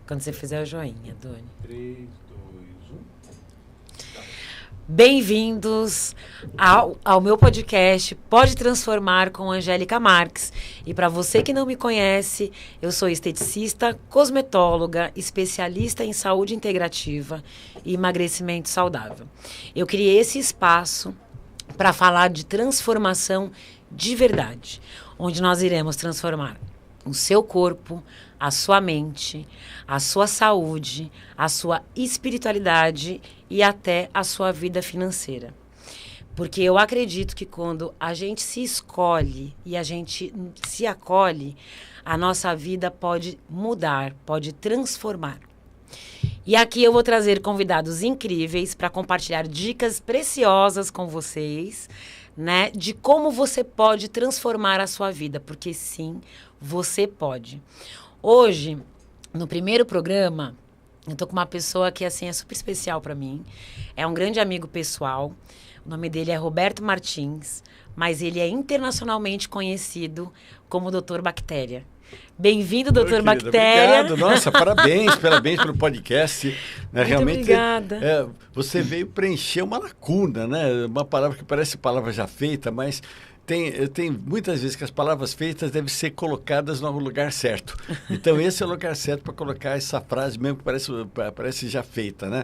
Quando você fizer o joinha, Doni. 3, 2, 1. Bem-vindos ao meu podcast Pode Transformar com Angélica Marques. E para você que não me conhece, eu sou esteticista, cosmetóloga, especialista em saúde integrativa e emagrecimento saudável. Eu criei esse espaço para falar de transformação de verdade, onde nós iremos transformar o seu corpo, a sua mente, a sua saúde, a sua espiritualidade e até a sua vida financeira. Porque eu acredito que quando a gente se escolhe e a gente se acolhe, a nossa vida pode mudar, pode transformar. E aqui eu vou trazer convidados incríveis para compartilhar dicas preciosas com vocês, né, de como você pode transformar a sua vida, porque sim, você pode. Hoje, no primeiro programa, eu tô com uma pessoa que assim é super especial para mim. É um grande amigo pessoal. O nome dele é Roberto Martins, mas ele é internacionalmente conhecido como Dr. Bactéria. Bem-vindo, Dr. Bactéria. Obrigado, nossa, parabéns pelo podcast. Né? Muito realmente, obrigada. Você veio preencher uma lacuna, né? Uma palavra que parece palavra já feita, mas tem muitas vezes que as palavras feitas devem ser colocadas no lugar certo. Então, esse é o lugar certo para colocar essa frase mesmo que parece já feita, né?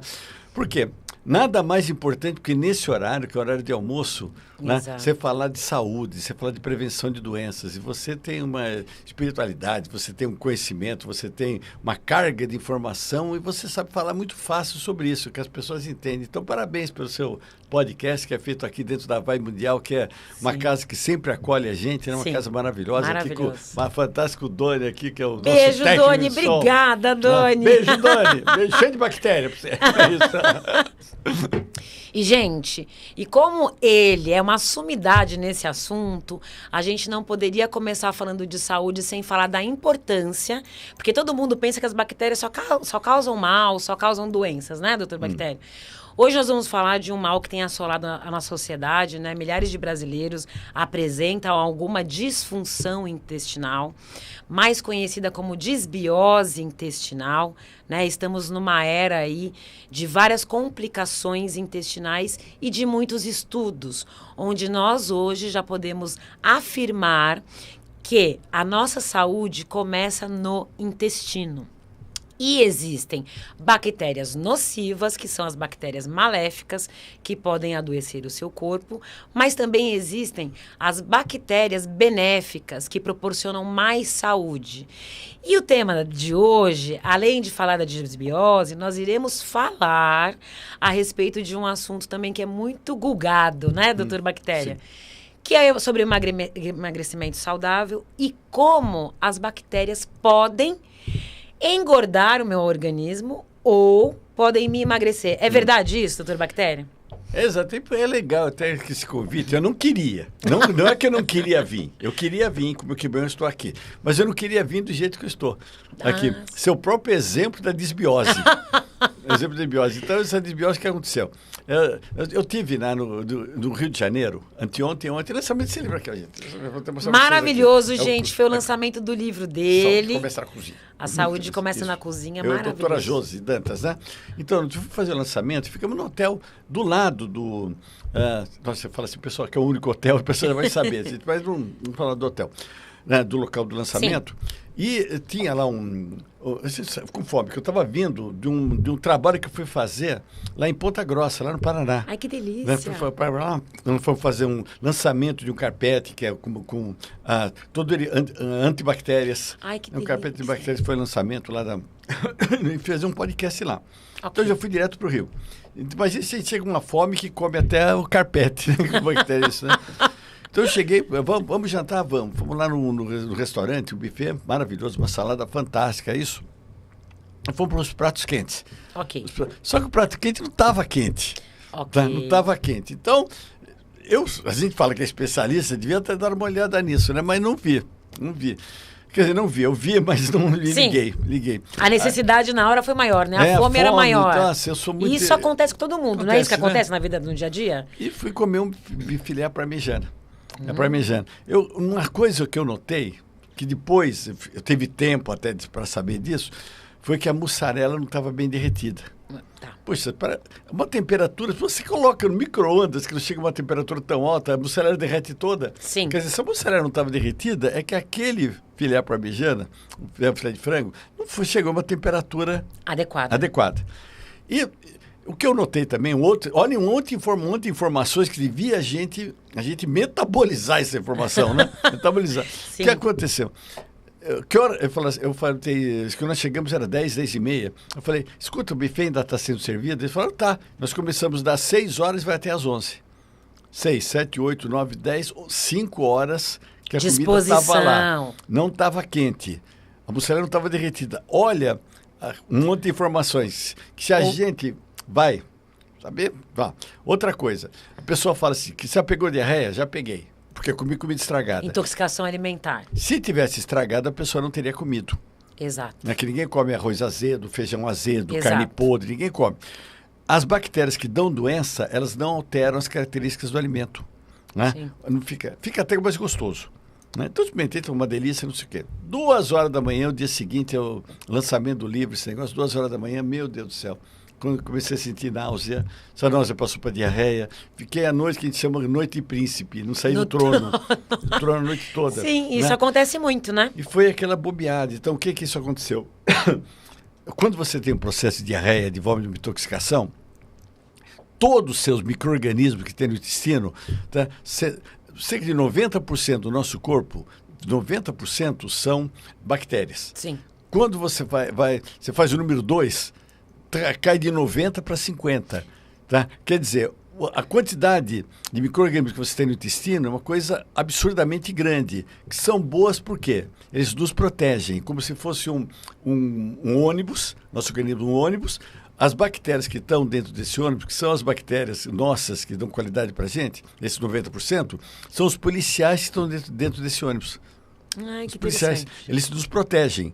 Por quê? Nada mais importante que nesse horário, que é o horário de almoço, né, você falar de saúde, você falar de prevenção de doenças, e você tem uma espiritualidade, você tem um conhecimento, você tem uma carga de informação e você sabe falar muito fácil sobre isso, que as pessoas entendem. Então, parabéns pelo seu podcast, que é feito aqui dentro da Vibe Mundial, que é uma casa que sempre acolhe a gente, né? Uma casa maravilhosa. Aqui com uma fantástica Doni aqui, que é o nosso Beijo, técnico Doni. de som. Obrigada, Doni. Beijo, Doni. Beijo cheio de bactéria pra você. É isso. E, gente, e como ele é uma sumidade nesse assunto, a gente não poderia começar falando de saúde sem falar da importância, porque todo mundo pensa que as bactérias só causam mal, só causam doenças, né, doutor Bactéria? Hoje nós vamos falar de um mal que tem assolado a nossa sociedade, né? Milhares de brasileiros apresentam alguma disfunção intestinal, mais conhecida como disbiose intestinal, né? Estamos numa era aí de várias complicações intestinais e de muitos estudos, onde nós hoje já podemos afirmar que a nossa saúde começa no intestino. E existem bactérias nocivas, que são as bactérias maléficas, que podem adoecer o seu corpo, mas também existem as bactérias benéficas, que proporcionam mais saúde. E o tema de hoje, além de falar da disbiose, nós iremos falar a respeito de um assunto também que é muito gulgado, né, doutor Bactéria? Sim. Que é sobre emagrecimento saudável e como as bactérias podem engordar o meu organismo ou podem me emagrecer. É verdade isso, doutor Bactéria? Exato, é legal até que esse convite. Eu não queria. Não é que eu não queria vir. Eu queria vir, como que bem eu estou aqui. Mas eu não queria vir do jeito que eu estou aqui. Seu próprio exemplo da disbiose. Exemplo da disbiose. Então, essa disbiose, o que aconteceu? Eu tive no Rio de Janeiro, ontem, lançamento desse livro aqui, gente. Maravilhoso, gente. Foi o lançamento do livro dele. Começar a cozinha. A saúde começa na cozinha, maravilhoso. Doutora Josi Dantas, né? Então, eu fui fazer o lançamento, ficamos no hotel do lado do... você fala assim, pessoal, que é o único hotel, a pessoa já vai saber. Mas vamos falar do hotel, né, do local do lançamento. Sim. E tinha lá com fome, que eu estava vindo de um trabalho que eu fui fazer lá em Ponta Grossa, lá no Paraná. Ai, que delícia! Nós fomos fazer um lançamento de um carpete, que é com todo ele antibactérias. Ai, que delícia! Um carpete de bactérias foi lançamento lá e fez um podcast lá. Okay. Então, eu já fui direto para o Rio. Imagina se chega uma fome que come até o carpete, né, com bactérias, né? Então eu cheguei, vamos jantar, vamos. Fomos lá no restaurante, um buffet maravilhoso, uma salada fantástica, isso. Fomos para os pratos quentes. Ok. Só que o prato quente não estava quente. Ok. Não estava quente. Então, a gente fala que é especialista, devia ter dado uma olhada nisso, né? Mas não vi. Quer dizer, não vi, eu vi, mas não liguei. A necessidade na hora foi maior, né? A fome era maior. Nossa, eu sou muito... E isso acontece com todo mundo, não é isso que acontece, né, na vida no dia a dia? E fui comer um filé parmegiana. É parmegiana. Uma coisa que eu notei, que depois, eu teve tempo até para saber disso, foi que a mussarela não estava bem derretida. Tá. Poxa, uma temperatura, se você coloca no micro-ondas, que não chega a uma temperatura tão alta, a mussarela derrete toda. Sim. Quer dizer, se a mussarela não estava derretida, é que aquele filé parmegiana, o filé de frango, não chegou a uma temperatura adequada. E o que eu notei também, olha um monte de informações que devia a gente metabolizar essa informação, né? Metabolizar. O que aconteceu? Que hora? Eu falei, que nós chegamos era 10 e meia. Eu falei, escuta, o buffet ainda está sendo servido? Eles falaram, tá. Nós começamos das 6 horas e vai até às 11. 6, 7, 8, 9, 10, 5 horas que a comida estava lá. Não estava quente. A mussarela não estava derretida. Olha, um monte de informações. Que se a gente vai saber... Outra coisa, a pessoa fala assim, que já pegou diarreia? Já peguei. Porque eu comi comida estragada. Intoxicação alimentar. Se tivesse estragado, a pessoa não teria comido. Exato. Não é que ninguém come arroz azedo, feijão azedo, Exato. Carne podre, ninguém come. As bactérias que dão doença, elas não alteram as características do alimento. Né? Não fica até mais gostoso. Né? Então, experimentei, uma delícia, não sei o quê. 2 horas da manhã, o dia seguinte, é o lançamento do livro, esse negócio, 2 horas da manhã, meu Deus do céu. Quando comecei a sentir náusea, essa náusea passou para diarreia. Fiquei à noite, que a gente chama de noite de príncipe, não saí do trono. Do trono a noite toda. Sim, né? isso acontece muito, né? E foi aquela bobeada. Então, o que isso aconteceu? Quando você tem um processo de diarreia, de vômito, de intoxicação, todos os seus micro-organismos que tem no intestino, tá? Cerca de 90% do nosso corpo, 90% são bactérias. Sim. Quando você você faz o número 2, cai de 90 para 50. Tá? Quer dizer, a quantidade de micro-organismos que você tem no intestino é uma coisa absurdamente grande, que são boas por quê? Eles nos protegem, como se fosse um ônibus, nosso organismo um ônibus. As bactérias que estão dentro desse ônibus, que são as bactérias nossas que dão qualidade para a gente, esses 90%, são os policiais que estão dentro desse ônibus. Ai, os que policiais, eles nos protegem.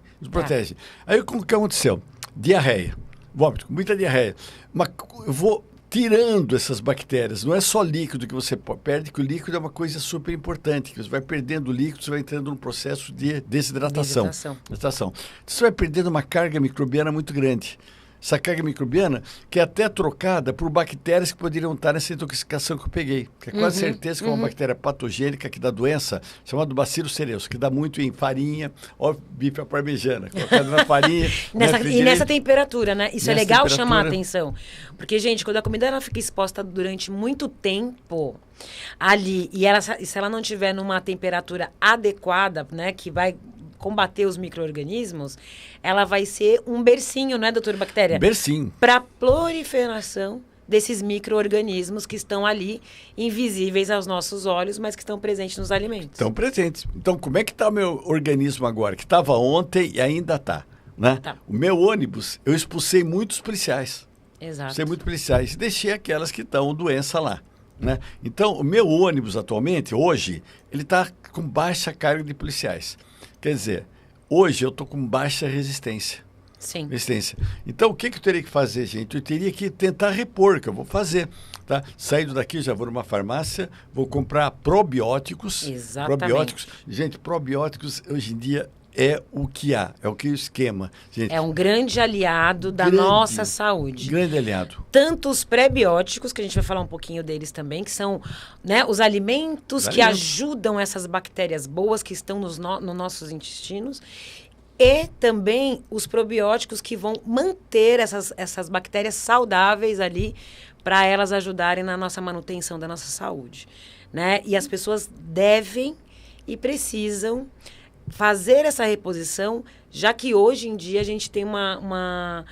Aí o que aconteceu? Diarreia. Vômito, muita diarreia. Mas eu vou tirando essas bactérias. Não é só líquido que você perde, que o líquido é uma coisa super importante. Que você vai perdendo líquido, você vai entrando num processo de desidratação. Você vai perdendo uma carga microbiana muito grande. Essa carga microbiana que é até trocada por bactérias que poderiam estar nessa intoxicação que eu peguei. Que é quase certeza que é uma bactéria patogênica que dá doença, chamada Bacillus cereus, que dá muito em farinha, ó, bife à parmegiana, colocado na farinha. E nessa temperatura, né? Isso é legal chamar a atenção. Porque, gente, quando a comida ela fica exposta durante muito tempo ali, e se ela não tiver numa temperatura adequada, né, que vai combater os micro-organismos, ela vai ser um bercinho, né, doutor Bactéria? Bercinho. Para proliferação desses micro-organismos que estão ali, invisíveis aos nossos olhos, mas que estão presentes nos alimentos. Estão presentes. Então, como é que está o meu organismo agora? Que estava ontem e ainda está, né? Tá. O meu ônibus, eu expulsei muitos policiais. Exato. Expulsei muitos policiais e deixei aquelas que estão doença lá. Né? Então, o meu ônibus atualmente, hoje, ele está com baixa carga de policiais. Quer dizer, hoje eu estou com baixa resistência. Sim. Resistência. Então, o que eu teria que fazer, gente? Eu teria que tentar repor, que eu vou fazer. Tá? Saindo daqui, já vou numa farmácia, vou comprar probióticos. Exatamente. Probióticos. Gente, probióticos, hoje em dia, é o que há, é o que é o esquema. Gente, é um grande aliado da nossa saúde. Grande aliado. Tanto os prebióticos, que a gente vai falar um pouquinho deles também, que são, né, os alimentos que ajudam essas bactérias boas que estão nos nossos intestinos, e também os probióticos que vão manter essas bactérias saudáveis ali para elas ajudarem na nossa manutenção da nossa saúde. Né? E as pessoas devem e precisam fazer essa reposição, já que hoje em dia a gente tem uma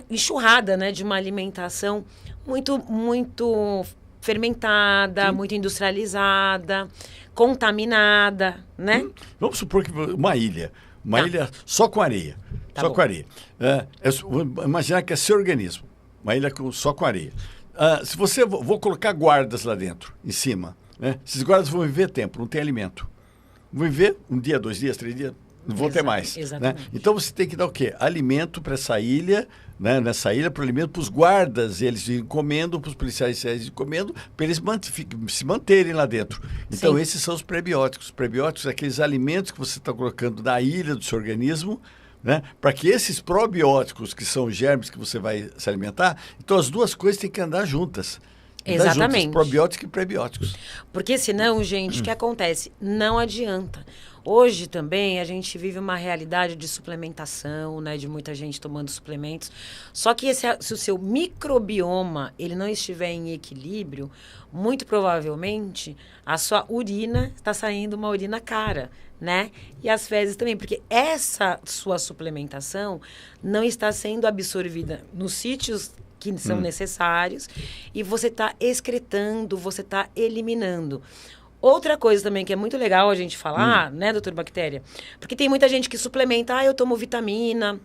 enxurrada, né, de uma alimentação muito fermentada, muito industrializada, contaminada, né? Vamos supor que uma ilha só com areia. Com areia. Imaginar que é seu organismo. Uma ilha só com areia. Se você... Vou colocar guardas lá dentro, em cima. Né? Esses guardas vão viver tempo, não tem alimento. Vão viver 1 dia, 2 dias, 3 dias. não vão ter mais. Exatamente. Né? Então você tem que dar o quê? Alimento para essa ilha, né? Nessa ilha, para o alimento para os guardas, eles encomendam, para os policiais eles encomendam, para eles se manterem lá dentro. Então, Sim. esses são os prebióticos. Os prebióticos são aqueles alimentos que você está colocando na ilha do seu organismo, né? Para que esses probióticos, que são germes que você vai se alimentar, então as duas coisas têm que andar juntas. Exatamente. Probióticos e prebióticos. Porque senão, gente, o que acontece? Não adianta. Hoje também a gente vive uma realidade de suplementação, né? De muita gente tomando suplementos. Só que se o seu microbioma ele não estiver em equilíbrio, muito provavelmente a sua urina está saindo uma urina cara, né? E as fezes também, porque essa sua suplementação não está sendo absorvida nos sítios que são necessários e você está excretando, você está eliminando. Outra coisa também que é muito legal a gente falar, né, doutor Bactéria? Porque tem muita gente que suplementa, eu tomo vitamina,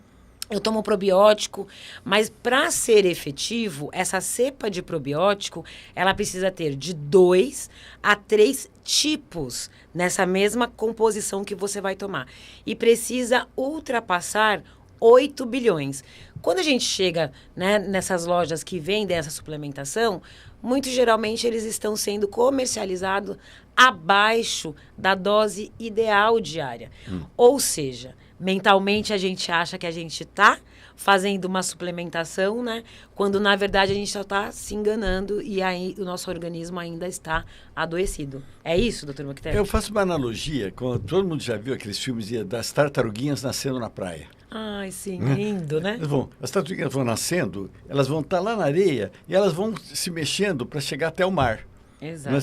eu tomo probiótico, mas para ser efetivo, essa cepa de probiótico, ela precisa ter de 2 a 3 tipos nessa mesma composição que você vai tomar. E precisa ultrapassar 8 bilhões. Quando a gente chega, né, nessas lojas que vendem essa suplementação, muito geralmente eles estão sendo comercializados abaixo da dose ideal diária. Ou seja, mentalmente a gente acha que a gente está fazendo uma suplementação, né? Quando na verdade a gente só está se enganando e aí o nosso organismo ainda está adoecido. É isso, doutor Bactéria? Eu faço uma analogia, todo mundo já viu aqueles filmes das tartaruguinhas nascendo na praia. Ai, sim, lindo, né? As tartaruguinhas vão nascendo, elas vão estar lá na areia e elas vão se mexendo para chegar até o mar. Exato.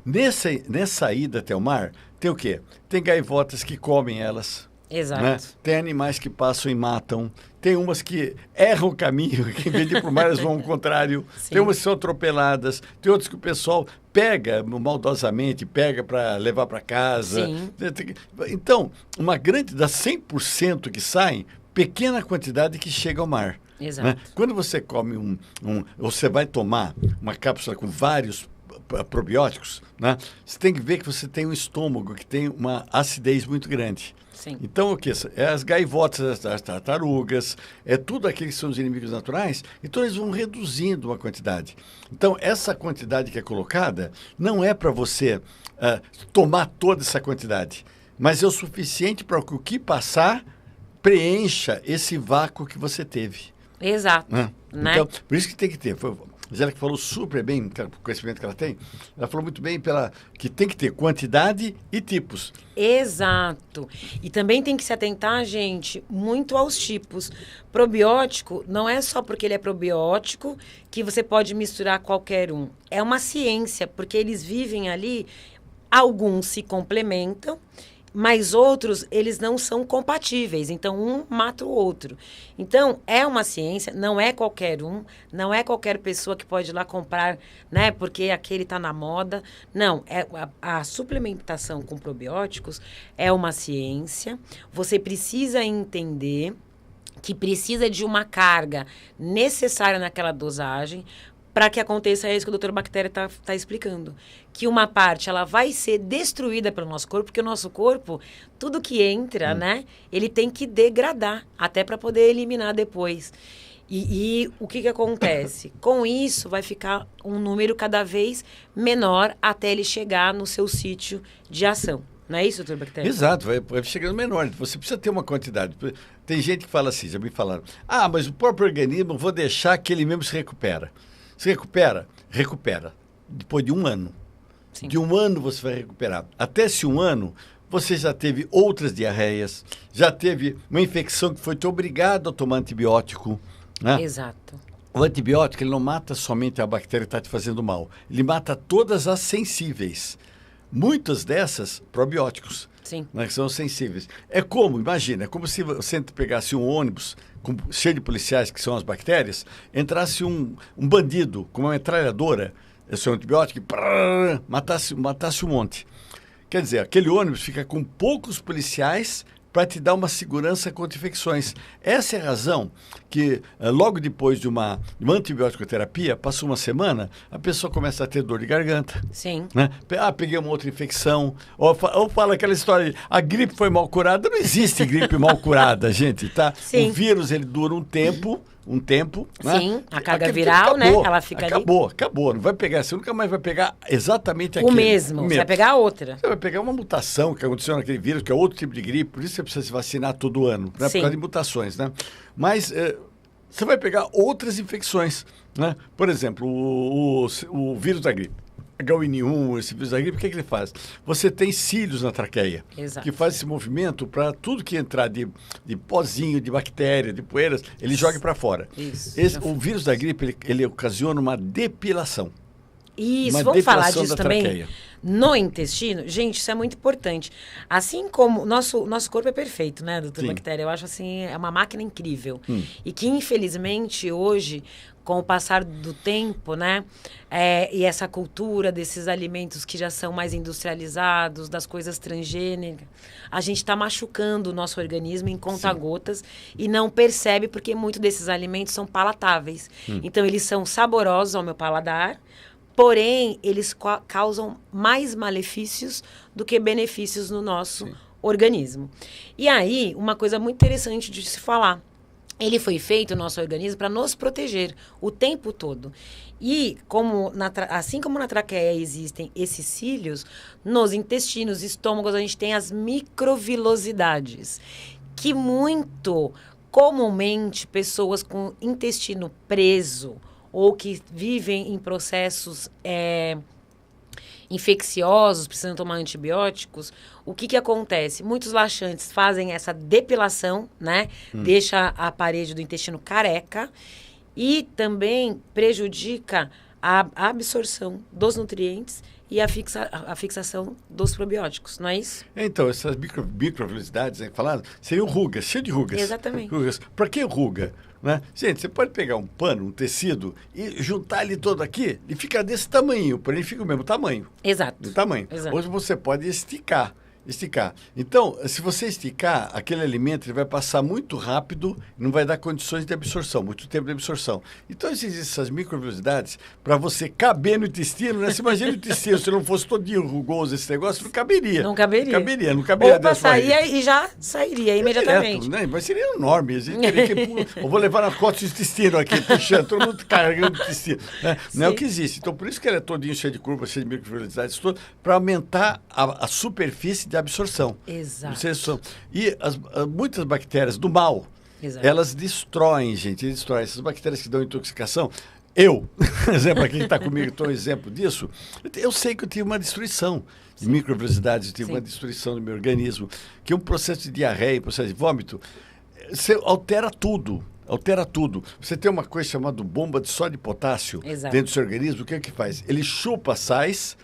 Nessa ida até o mar, tem o quê? Tem gaivotas que comem elas. Exato. Né? Tem animais que passam e matam. Tem umas que erram o caminho, que em vez de ir para o mar, elas vão ao contrário. Sim. Tem umas que são atropeladas. Tem outras que o pessoal pega maldosamente, pega para levar para casa. Sim. Então, uma grande, das 100% que saem, pequena quantidade que chega ao mar. Exato. Né? Quando você come você vai tomar uma cápsula com vários probióticos, né? Você tem que ver que você tem um estômago que tem uma acidez muito grande. Sim. Então, o que? É as gaivotas, as tartarugas, é tudo aqueles que são os inimigos naturais, então eles vão reduzindo a quantidade. Então, essa quantidade que é colocada não é para você tomar toda essa quantidade, mas é o suficiente para que o que passar preencha esse vácuo que você teve. Exato. Né? Né? Então, por isso que tem que ter. A Angélica falou super bem, o conhecimento que ela tem, ela falou muito bem que tem que ter quantidade e tipos. Exato. E também tem que se atentar, gente, muito aos tipos. Probiótico não é só porque ele é probiótico que você pode misturar qualquer um. É uma ciência, porque eles vivem ali, alguns se complementam, mas outros, eles não são compatíveis. Então, um mata o outro. Então, é uma ciência, não é qualquer um, não é qualquer pessoa que pode ir lá comprar, né? Porque aquele está na moda. Não, a suplementação com probióticos é uma ciência. Você precisa entender que precisa de uma carga necessária naquela dosagem para que aconteça isso que o doutor Bactéria está explicando. Que uma parte ela vai ser destruída pelo nosso corpo, porque o nosso corpo, tudo que entra, né, ele tem que degradar, até para poder eliminar depois. E o que acontece? Com isso, vai ficar um número cada vez menor até ele chegar no seu sítio de ação. Não é isso, doutor Bactéria? Exato, vai chegando menor. Você precisa ter uma quantidade. Tem gente que fala assim, já me falaram, mas o próprio organismo, vou deixar que ele mesmo se recupera. Se recupera? Recupera. Depois de um ano. Sim. De um ano você vai recuperar. Até esse um ano, você já teve outras diarreias, já teve uma infecção que foi te obrigado a tomar antibiótico. Né? Exato. O antibiótico, ele não mata somente a bactéria que está te fazendo mal. Ele mata todas as sensíveis. Muitas dessas, probióticos. Sim. Né, que são sensíveis. É como, imagina, é como se você pegasse um ônibus cheio de policiais, que são as bactérias, entrasse um bandido com uma metralhadora, esse é um antibiótico, e matasse um monte. Quer dizer, aquele ônibus fica com poucos policiais para te dar uma segurança contra infecções. Essa é a razão que, logo depois de uma antibiótico terapia, passou uma semana, a pessoa começa a ter dor de garganta. Sim. Né? Peguei uma outra infecção. Ou fala aquela história, a gripe foi mal curada. Não existe gripe mal curada, gente, tá? Sim. O vírus, ele dura um tempo, né? Sim, a carga viral, né? Ela fica ali. Acabou. Não vai pegar, você nunca mais vai pegar exatamente aquilo. O mesmo, você vai pegar outra. Você vai pegar uma mutação que aconteceu naquele vírus, que é outro tipo de gripe, por isso você precisa se vacinar todo ano, né? Por causa de mutações, né? Mas você vai pegar outras infecções, né? Por exemplo, o vírus da gripe. H1N1, esse vírus da gripe, o que ele faz? Você tem cílios na traqueia, que faz esse movimento para tudo que entrar de pozinho, de bactéria, de poeiras, ele joga para fora. O vírus da gripe, ele ocasiona uma depilação. Isso, vamos falar disso também no intestino. Gente, isso é muito importante. Assim como nosso corpo é perfeito, né, doutor Bactéria? Eu acho assim, é uma máquina incrível. E que, infelizmente, hoje, com o passar do tempo, né, e essa cultura desses alimentos que já são mais industrializados, das coisas transgênicas, a gente está machucando o nosso organismo em conta-gotas e não percebe porque muitos desses alimentos são palatáveis. Então, eles são saborosos ao meu paladar, porém, eles causam mais malefícios do que benefícios no nosso organismo. E aí, uma coisa muito interessante de se falar. Ele foi feito, o nosso organismo, para nos proteger o tempo todo. E, assim como na traqueia existem esses cílios, nos intestinos, estômagos, a gente tem as microvilosidades, que muito comumente pessoas com intestino preso ou que vivem em processos infecciosos, precisam tomar antibióticos, o que acontece? Muitos laxantes fazem essa depilação, né? Deixa a parede do intestino careca e também prejudica a absorção dos nutrientes e a fixação dos probióticos, não é isso? Então, essas microvilosidades aí faladas seriam rugas, cheio de rugas. Exatamente. Para que ruga? Né? Gente, você pode pegar um pano, um tecido e juntar ele todo aqui e fica desse tamanho, porém fica o mesmo tamanho. Exato. Do tamanho. Exato. Hoje você pode esticar. Então, se você esticar, aquele alimento ele vai passar muito rápido, não vai dar condições de absorção, muito tempo de absorção. Então, existem essas microvilosidades para você caber no intestino, né? Você imagina o intestino, se não fosse todinho rugoso esse negócio, não caberia. Não caberia. Não caberia. Ou passaria e já sairia imediatamente. Direto, né? Mas seria enorme. Eu vou levar nas costas do intestino aqui, puxando, todo mundo carregando o intestino. Né? Não é o que existe. Então, por isso que ele é todinho cheio de curvas, cheio de microvilosidades, para aumentar a superfície de absorção. Exato. E muitas bactérias do mal, Exato. Elas destroem, gente. Essas bactérias que dão intoxicação. Exemplo, aqui que está comigo, estou um exemplo disso. Eu sei que eu tive uma destruição de microvilosidades, eu tive uma destruição do meu organismo, que é um processo de diarreia, um processo de vômito. Você altera tudo. Você tem uma coisa chamada bomba de sódio e potássio dentro do seu organismo. O que é que faz? Ele chupa sais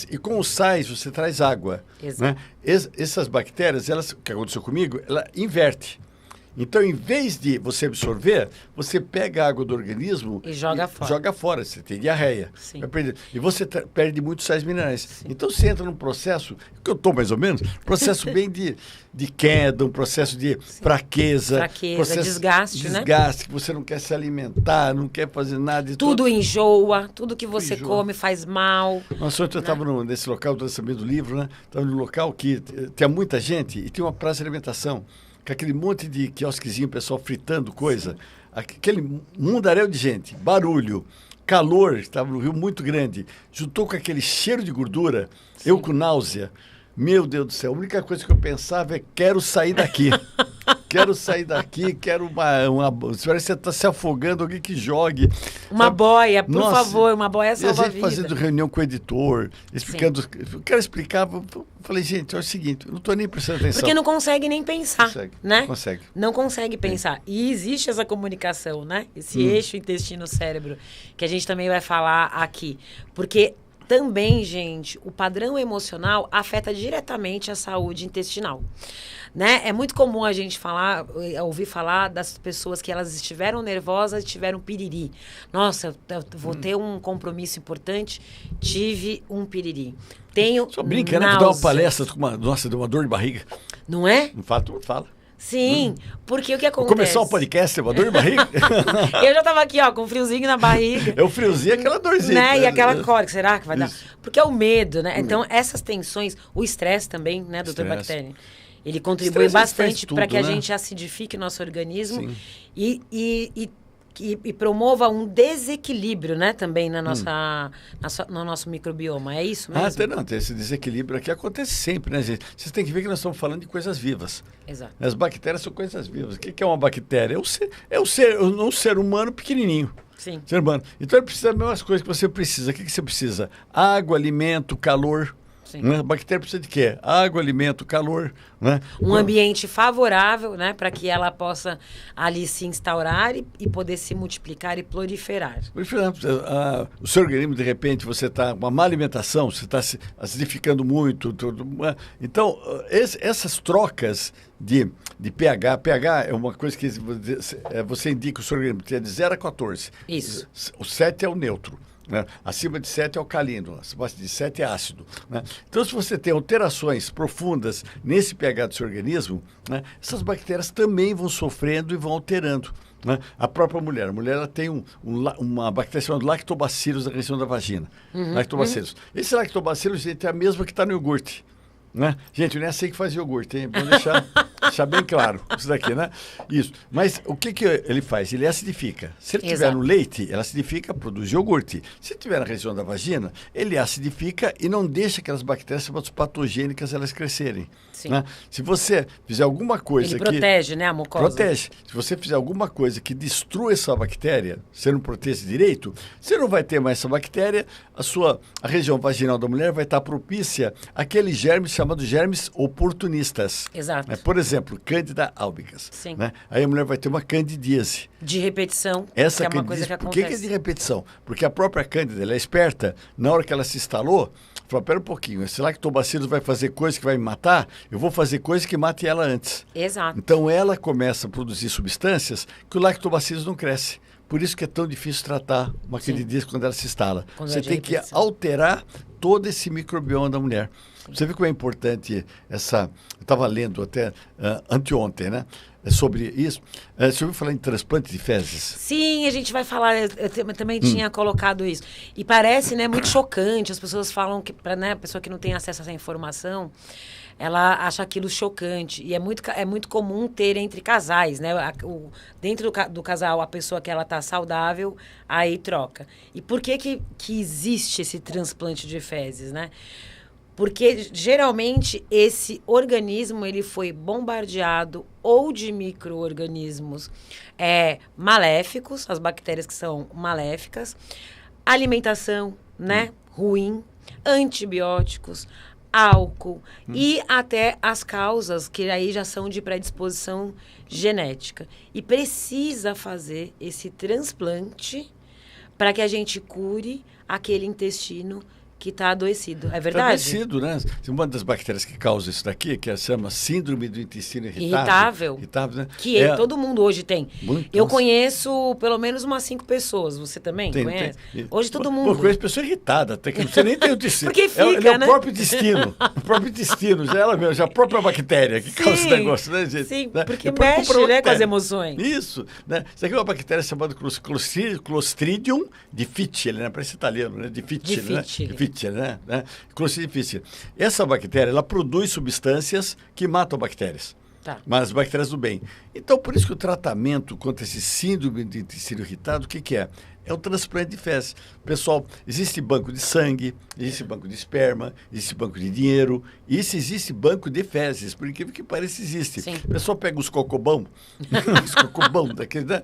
e com os sais você traz água. Né? Essas bactérias, o que aconteceu comigo, ela inverte. Então, em vez de você absorver, você pega a água do organismo e joga fora. Você tem diarreia. E você perde muitos sais minerais. Então, você entra num processo, que eu estou mais ou menos, processo bem de queda, um processo de fraqueza. Desgaste, né? Desgaste, que você não quer se alimentar, não quer fazer nada. Tudo enjoa, tudo que você come faz mal. Nossa, ontem eu estava nesse local, do lançamento do livro, né? Estava num local que tinha muita gente e tinha uma praça de alimentação. Com aquele monte de quiosquezinho, pessoal fritando coisa. Aquele mundaréu de gente, barulho, calor, estava no Rio muito grande. Juntou com aquele cheiro de gordura, eu com náusea. Meu Deus do céu, a única coisa que eu pensava é quero sair daqui. Quero uma parece que você está se afogando, alguém que jogue. Uma boia, por favor, uma boia salva-vida. E a gente fazendo reunião com o editor, explicando. O cara explicava, eu falei, gente, é o seguinte, eu não estou nem prestando atenção. Porque não consegue nem pensar, né? Consegue. Não consegue pensar. E existe essa comunicação, né? Esse eixo intestino-cérebro, que a gente também vai falar aqui. Porque Também, gente, o padrão emocional afeta diretamente a saúde intestinal. Né? É muito comum a gente ouvir falar das pessoas que elas estiveram nervosas e tiveram piriri. Nossa, eu vou ter um compromisso importante, tive um piriri. Tenho Só brinca, né? Dar uma palestra com de uma dor de barriga. Não é? Não fala, tu fala. Sim, porque o que acontece... Vou começar o podcast, uma dor de barriga. Eu já tava aqui, ó, com um friozinho na barriga. É o friozinho, aquela dorzinha. Né? E aquela cólica, será que vai dar? Isso. Porque é o medo, né? Então, essas tensões, o estresse também, né, doutor Bactéria? Ele contribui bastante para que a gente acidifique o nosso organismo e promova um desequilíbrio, né, também no nosso microbioma. É isso mesmo? Não, esse desequilíbrio aqui acontece sempre, né, gente? Vocês têm que ver que nós estamos falando de coisas vivas. Exato. As bactérias são coisas vivas. O que é uma bactéria? Um ser humano pequenininho. Sim. Ser humano. Então ele precisa das mesmas coisas que você precisa. O que você precisa? Água, alimento, calor. Né? A bactéria precisa de quê? Água, alimento, calor. Né? Um ambiente favorável, né, para que ela possa ali se instaurar e poder se multiplicar e proliferar. O seu organismo, de repente, você está com uma má alimentação, você está se acidificando muito. Então, essas trocas de pH. pH é uma coisa que você indica o seu organismo, que é de 0 a 14. Isso. O 7 é o neutro. Né? Acima de 7 é alcalino, acima de 7 é ácido. Né? Então, se você tem alterações profundas nesse pH do seu organismo, né, essas bactérias também vão sofrendo e vão alterando. Né? A própria mulher. A mulher ela tem uma bactéria chamada lactobacillus na região da vagina. Lactobacillus. Esse lactobacillus, gente, é a mesma que está no iogurte. Né? Gente, não é assim que faz iogurte, hein? Vou deixar bem claro isso daqui, né? Isso. Mas o que ele faz? Ele acidifica. Se ele estiver no leite, ele acidifica, produz iogurte. Se estiver na região da vagina, ele acidifica e não deixa aquelas bactérias patogênicas elas crescerem. Né? Se você fizer alguma coisa ele protege, né, a mucosa? Protege. Se você fizer alguma coisa que destrua essa bactéria, você não protege direito, você não vai ter mais essa bactéria, a região vaginal da mulher vai estar propícia àqueles germes chamados germes oportunistas. Exato. Né? Por exemplo, Candida albicans. Sim. Né? Aí a mulher vai ter uma candidíase. De repetição, Essa que é uma coisa que acontece. Por que é de repetição? Porque a própria Cândida, ela é esperta, na hora que ela se instalou, falou, pera um pouquinho, esse lactobacillus vai fazer coisa que vai me matar, eu vou fazer coisa que mate ela antes. Exato. Então ela começa a produzir substâncias que o lactobacillus não cresce. Por isso que é tão difícil tratar uma candidíase quando ela se instala. Você tem que alterar todo esse microbioma da mulher. Você vê como é importante essa... Eu estava lendo até anteontem, né? Sobre isso. Você ouviu falar em transplante de fezes? Sim, a gente vai falar. Eu também tinha colocado isso. E parece, né, muito chocante. As pessoas falam que, né, a pessoa que não tem acesso a essa informação, ela acha aquilo chocante. E é muito comum ter entre casais, né? Dentro do casal, a pessoa que ela está saudável, aí troca. E por que existe esse transplante de fezes, né? Porque, geralmente, esse organismo ele foi bombardeado ou de micro-organismos maléficos, as bactérias que são maléficas, alimentação, né, ruim, antibióticos, álcool e até as causas que aí já são de predisposição genética. E precisa fazer esse transplante para que a gente cure aquele intestino que está adoecido. É verdade? Está adoecido, né? Uma das bactérias que causa isso daqui, que se chama síndrome do intestino irritável. Irritável, né? Que todo mundo hoje tem. Eu conheço pelo menos umas 5 pessoas. Você também conhece? Hoje todo mundo. Eu conheço pessoa irritada, até que você nem tem o intestino. Porque fica, né? O próprio intestino. O próprio intestino, já ela mesmo, já a própria bactéria que causa esse negócio, né, gente? Sim, né? porque mexe, né, com as emoções. Isso. Né? Isso aqui é uma bactéria chamada Clostridium difficile, né? Parece italiano, né? Difficile, né? Clostridium difficile. Essa bactéria, ela produz substâncias que matam bactérias. Tá. Mas as bactérias do bem. Então, por isso que o tratamento contra esse síndrome de intestino irritado, o que é? É o transplante de fezes. Pessoal, existe banco de sangue, existe banco de esperma, existe banco de dinheiro, e existe banco de fezes, por incrível que pareça, existe. Sim. O pessoal pega os cocobão, os cocobão daqueles, né?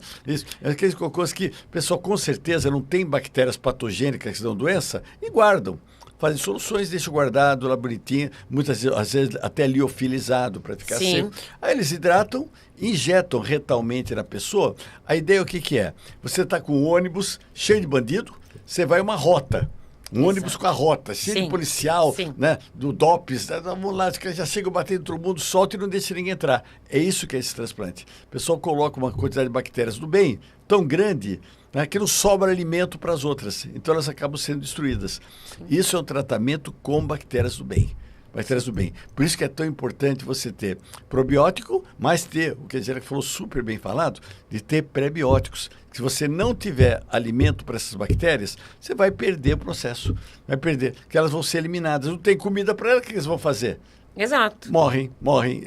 Aqueles cocôs que o pessoal com certeza não tem bactérias patogênicas que dão doença, e guardam. Fazem soluções, deixam guardado lá bonitinho, muitas às vezes até liofilizado para ficar seco. Aí eles hidratam, injetam retalmente na pessoa. A ideia o que é? Você está com um ônibus cheio de bandido, você vai uma rota. Um ônibus com a rota, cheio de policial, sim. né? Do DOPS, né? Vamos lá, já chega batendo todo mundo, solta e não deixa ninguém entrar. É isso que é esse transplante. O pessoal coloca uma quantidade de bactérias do bem tão grande, né, que não sobra alimento para as outras. Então elas acabam sendo destruídas. Sim. Isso é um tratamento com bactérias do bem. Bactérias do bem. Por isso que é tão importante você ter probiótico, mas ter, o que a Angélica falou super bem falado, de ter pré-bióticos. Se você não tiver alimento para essas bactérias, você vai perder o processo. Vai perder, porque elas vão ser eliminadas. Não tem comida para elas, o que eles vão fazer? Exato. Morrem.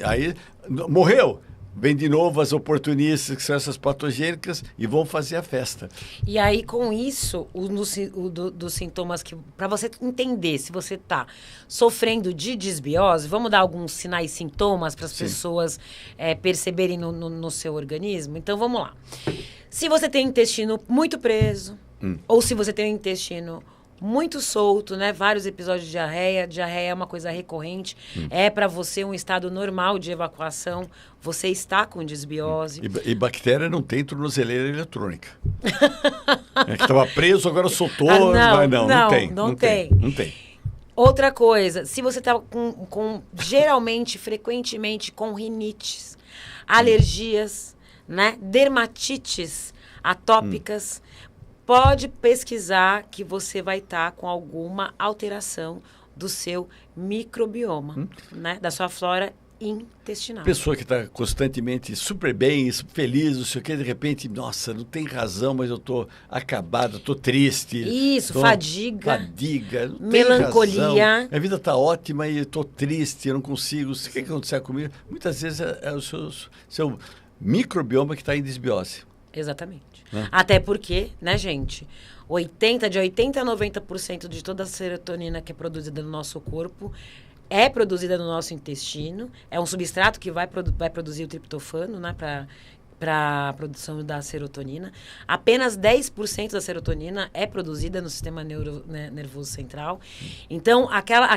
Aí, morreu. Vem de novo as oportunistas, que são essas patogênicas, e vão fazer a festa. E aí, com isso, dos sintomas que... Para você entender se você está sofrendo de disbiose, vamos dar alguns sinais e sintomas para as pessoas perceberem no seu organismo? Então, vamos lá. Se você tem intestino muito preso, ou se você tem um intestino muito solto, né? Vários episódios de diarreia. Diarreia é uma coisa recorrente. É para você um estado normal de evacuação. Você está com disbiose. E bactéria não tem tornozeleira eletrônica. É que estava preso, agora soltou. Não tem. Outra coisa, se você está geralmente, frequentemente, com rinites, alergias, né? Dermatites atópicas, pode pesquisar que você vai estar com alguma alteração do seu microbioma, né? Da sua flora intestinal. Pessoa que está constantemente super bem, feliz, não sei o quê, de repente, nossa, não tem razão, mas eu estou acabado, estou triste. Isso, fadiga, não melancolia. Minha vida está ótima e eu estou triste, eu não consigo. O que aconteceu comigo? Muitas vezes é o seu microbioma que está em desbiose. Exatamente. Até porque, né, gente, de 80% a 90% de toda a serotonina que é produzida no nosso corpo é produzida no nosso intestino. É um substrato que vai produzir o triptofano, né, para a produção da serotonina. Apenas 10% da serotonina é produzida no sistema nervoso central. Então, aquela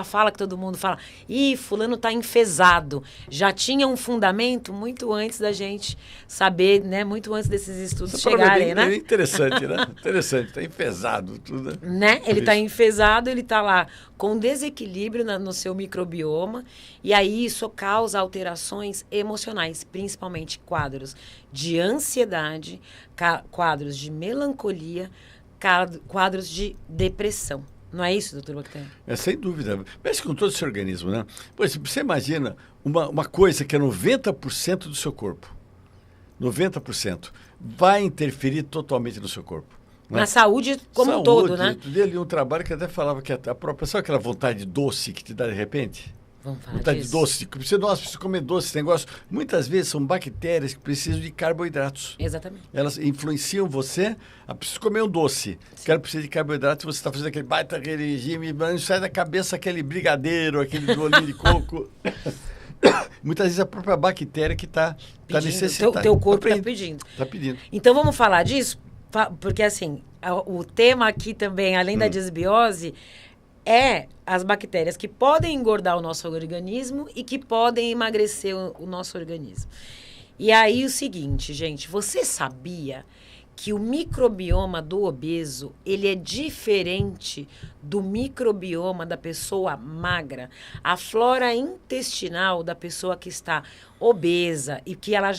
fala que todo mundo fala, fulano está enfesado, já tinha um fundamento muito antes da gente saber, né? Muito antes desses estudos chegarem, né? É interessante, né? Interessante, está enfesado tudo, né? Ele está enfesado, ele está lá com desequilíbrio no seu microbioma, e aí isso causa alterações emocionais, principalmente quadros de ansiedade, quadros de melancolia, quadros de depressão. Não é isso, doutor Bactéria? Sem dúvida. Mexe com todo o seu organismo, né? Pois, você imagina uma coisa que é 90% do seu corpo, 90%, vai interferir totalmente no seu corpo. Na saúde como um todo, né? Eu li ali um trabalho que até falava que a própria... Sabe aquela vontade doce que te dá de repente? Vamos falar vontade disso. de doce. Você precisa comer doce, esse negócio. Muitas vezes são bactérias que precisam de carboidratos. Exatamente. Elas influenciam você a precisar comer um doce. Que ela precisa de carboidratos, você está fazendo aquele baita regime, não sai da cabeça aquele brigadeiro, aquele bolinho de coco. Muitas vezes a própria bactéria que está necessitando. O teu corpo está pedindo. Está pedindo. Então vamos falar disso? Porque, assim, o tema aqui também, além da disbiose, é as bactérias que podem engordar o nosso organismo e que podem emagrecer o nosso organismo. E aí, o seguinte, gente, você sabia que o microbioma do obeso, ele é diferente do microbioma da pessoa magra? A flora intestinal da pessoa que está obesa e que ela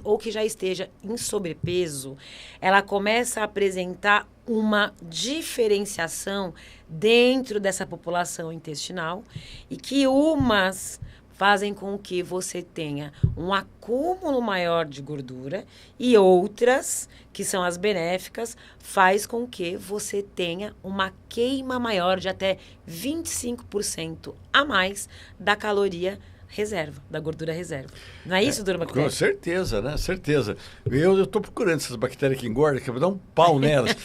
ou que já esteja em sobrepeso, ela começa a apresentar uma diferenciação dentro dessa população intestinal, e que umas fazem com que você tenha um acúmulo maior de gordura, e outras, que são as benéficas, faz com que você tenha uma queima maior de até 25% a mais da caloria reserva, da gordura reserva. Não é isso, doutor Bactéria? Com certeza, né? Certeza. Eu estou procurando essas bactérias que engordam, que eu vou dar um pau nelas.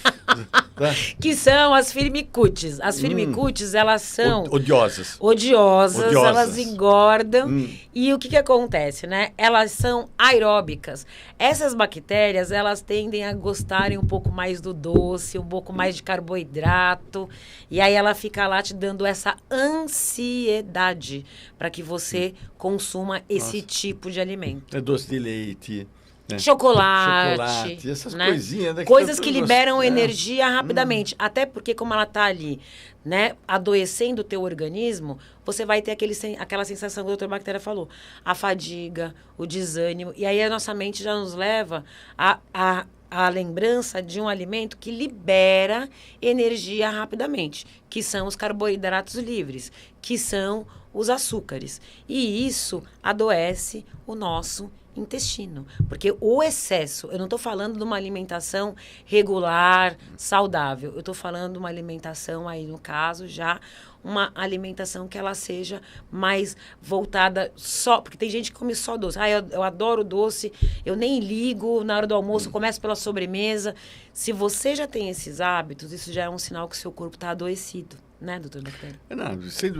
Tá? Que são as firmicutes. As firmicutes, elas são... Odiosas, elas engordam. E o que acontece, né? Elas são aeróbicas. Essas bactérias, elas tendem a gostarem um pouco mais do doce, um pouco mais de carboidrato. E aí ela fica lá te dando essa ansiedade para que você consuma esse tipo de alimento. É doce de leite, Chocolate, essas né? coisinhas. Né, Coisas que liberam é. energia rapidamente. Até porque, como ela está ali, né, adoecendo o teu organismo, você vai ter aquela sensação que o doutor Bactéria falou. A fadiga, o desânimo. E aí a nossa mente já nos leva a lembrança de um alimento que libera energia rapidamente, que são os carboidratos livres, que são os açúcares. E isso adoece o nosso intestino. Porque o excesso, eu não estou falando de uma alimentação regular, saudável. Eu estou falando de uma alimentação aí, no caso, já uma alimentação que ela seja mais voltada só... Porque tem gente que come só doce. Eu adoro doce, eu nem ligo na hora do almoço, começo pela sobremesa. Se você já tem esses hábitos, isso já é um sinal que o seu corpo está adoecido. Né, doutor Bactéria? Não, você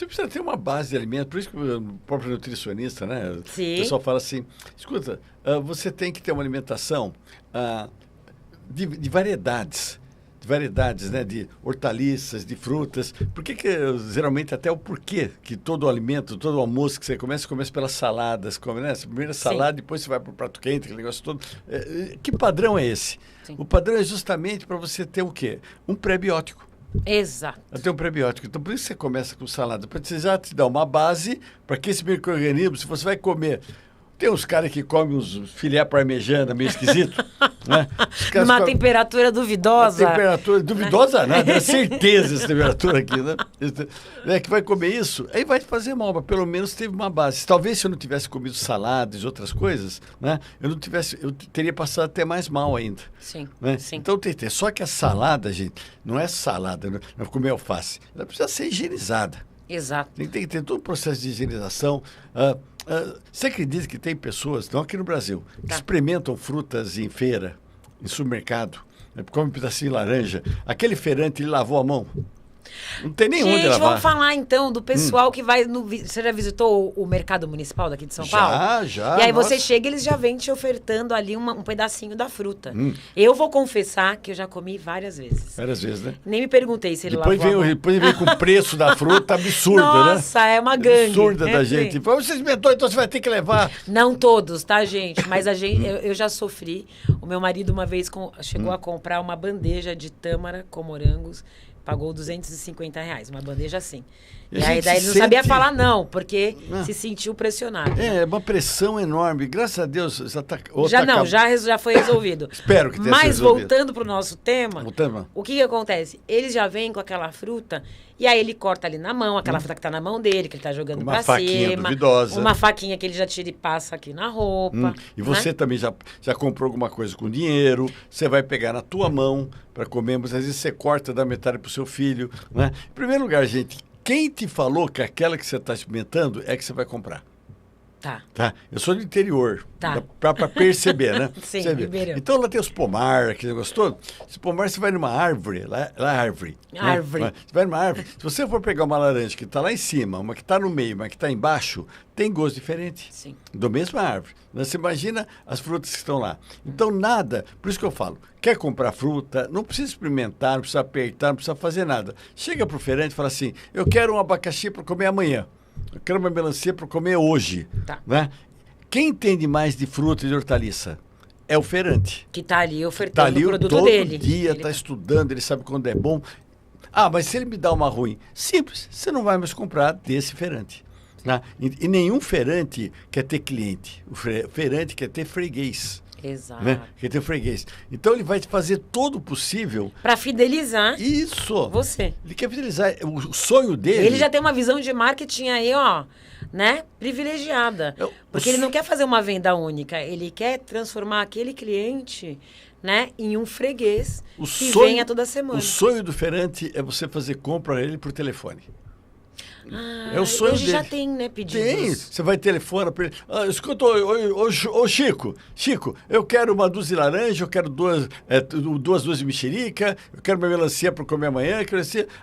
precisa ter uma base de alimento, por isso que o próprio nutricionista, né? Sim. O pessoal fala assim, escuta, você tem que ter uma alimentação de variedades, né? De hortaliças, de frutas. Por que geralmente até o porquê que todo alimento, todo almoço que você começa pelas saladas, né? Primeiro salada, depois você vai para o prato quente, aquele negócio todo. Que padrão é esse? Sim. O padrão é justamente para você ter o quê? Um pré-biótico. Exato. Tem um prebiótico. Então, por isso você começa com salada. Para você já te dar uma base para que esse micro-organismo, se você vai comer... Tem uns caras que comem uns filé parmegiana meio esquisito, né? Numa temperatura duvidosa. Temperatura duvidosa nada, é certeza essa temperatura aqui, né? Que vai comer isso, aí vai fazer mal, mas pelo menos teve uma base. Talvez se eu não tivesse comido saladas e outras coisas, né? Eu teria passado até mais mal ainda. Sim, né? sim. Então tem que ter. Só que a salada, gente, não é salada, não é comer alface. Ela precisa ser higienizada. Exato. Tem que ter todo o processo de higienização. Você acredita que tem pessoas, não aqui no Brasil, que experimentam frutas em feira, em supermercado, come um pedacinho de laranja, aquele feirante, ele lavou a mão? Não tem nem onde lavar. Gente, vamos falar então do pessoal que vai no... Você já visitou o mercado municipal daqui de São Paulo? Já. E aí você chega e eles já vêm te ofertando ali um pedacinho da fruta. Eu vou confessar que eu já comi várias vezes. Várias vezes, né? Nem me perguntei se ele lavou a mão. Depois vem com o preço da fruta absurdo, né? Nossa, é uma gangue. Absurda da gente. Você experimentou, então você vai ter que levar. Não todos, tá, gente? Mas eu já sofri. O meu marido uma vez chegou a comprar uma bandeja de tâmara com morangos. Pagou R$250, uma bandeja assim. E aí daí ele não sabia falar não, porque se sentiu pressionado. É uma pressão enorme. Graças a Deus já está... Já foi resolvido. Espero que tenha Mas resolvido. voltando para o nosso tema, o que acontece? Eles já vêm com aquela fruta e aí ele corta ali na mão, aquela fruta que está na mão dele, que ele está jogando para cima. Uma faquinha duvidosa. Uma faquinha que ele já tira e passa aqui na roupa. E você também já comprou alguma coisa com dinheiro, você vai pegar na tua mão para comer, mas às vezes você corta da metade para o seu filho. Né? Em primeiro lugar, gente, quem te falou que aquela que você está experimentando é que você vai comprar? Tá? Eu sou do interior, para perceber, né? Sim, Ribeirão. Então lá tem os pomar, aquele negócio todo. Esse pomar, você vai numa árvore, lá é árvore. Árvore. Né? Você vai numa árvore. Se você for pegar uma laranja que está lá em cima, uma que está no meio, uma que está embaixo, tem gosto diferente. Sim. Do mesmo árvore. Você imagina as frutas que estão lá. Então nada, por isso que eu falo, quer comprar fruta, não precisa experimentar, não precisa apertar, não precisa fazer nada. Chega para o feirante e fala assim, eu quero um abacaxi para comer amanhã. Eu quero uma melancia para comer hoje. Né? Quem entende mais de fruta e de hortaliça? É o feirante. Que está ali ofertando o produto dele. Todo dia está estudando, ele sabe quando é bom. Mas se ele me dá uma ruim, simples, você não vai mais comprar desse feirante. Né? E nenhum feirante quer ter cliente. O feirante quer ter freguês. Exato. Né? Quer ter freguês. Então ele vai fazer todo o possível para fidelizar você. Ele quer fidelizar. O sonho dele... Ele já tem uma visão de marketing aí, né? Privilegiada. Porque ele não quer fazer uma venda única. Ele quer transformar aquele cliente, né, em um freguês que venha toda semana. O sonho do feirante é você fazer compra a ele por telefone. É o sonho hoje dele. já tem, né, pedidos. Tem. Você vai telefona para ele. Escuta, ô Chico, eu quero uma dúzia de laranja, eu quero duas dúzias de mexerica, eu quero uma melancia para comer amanhã.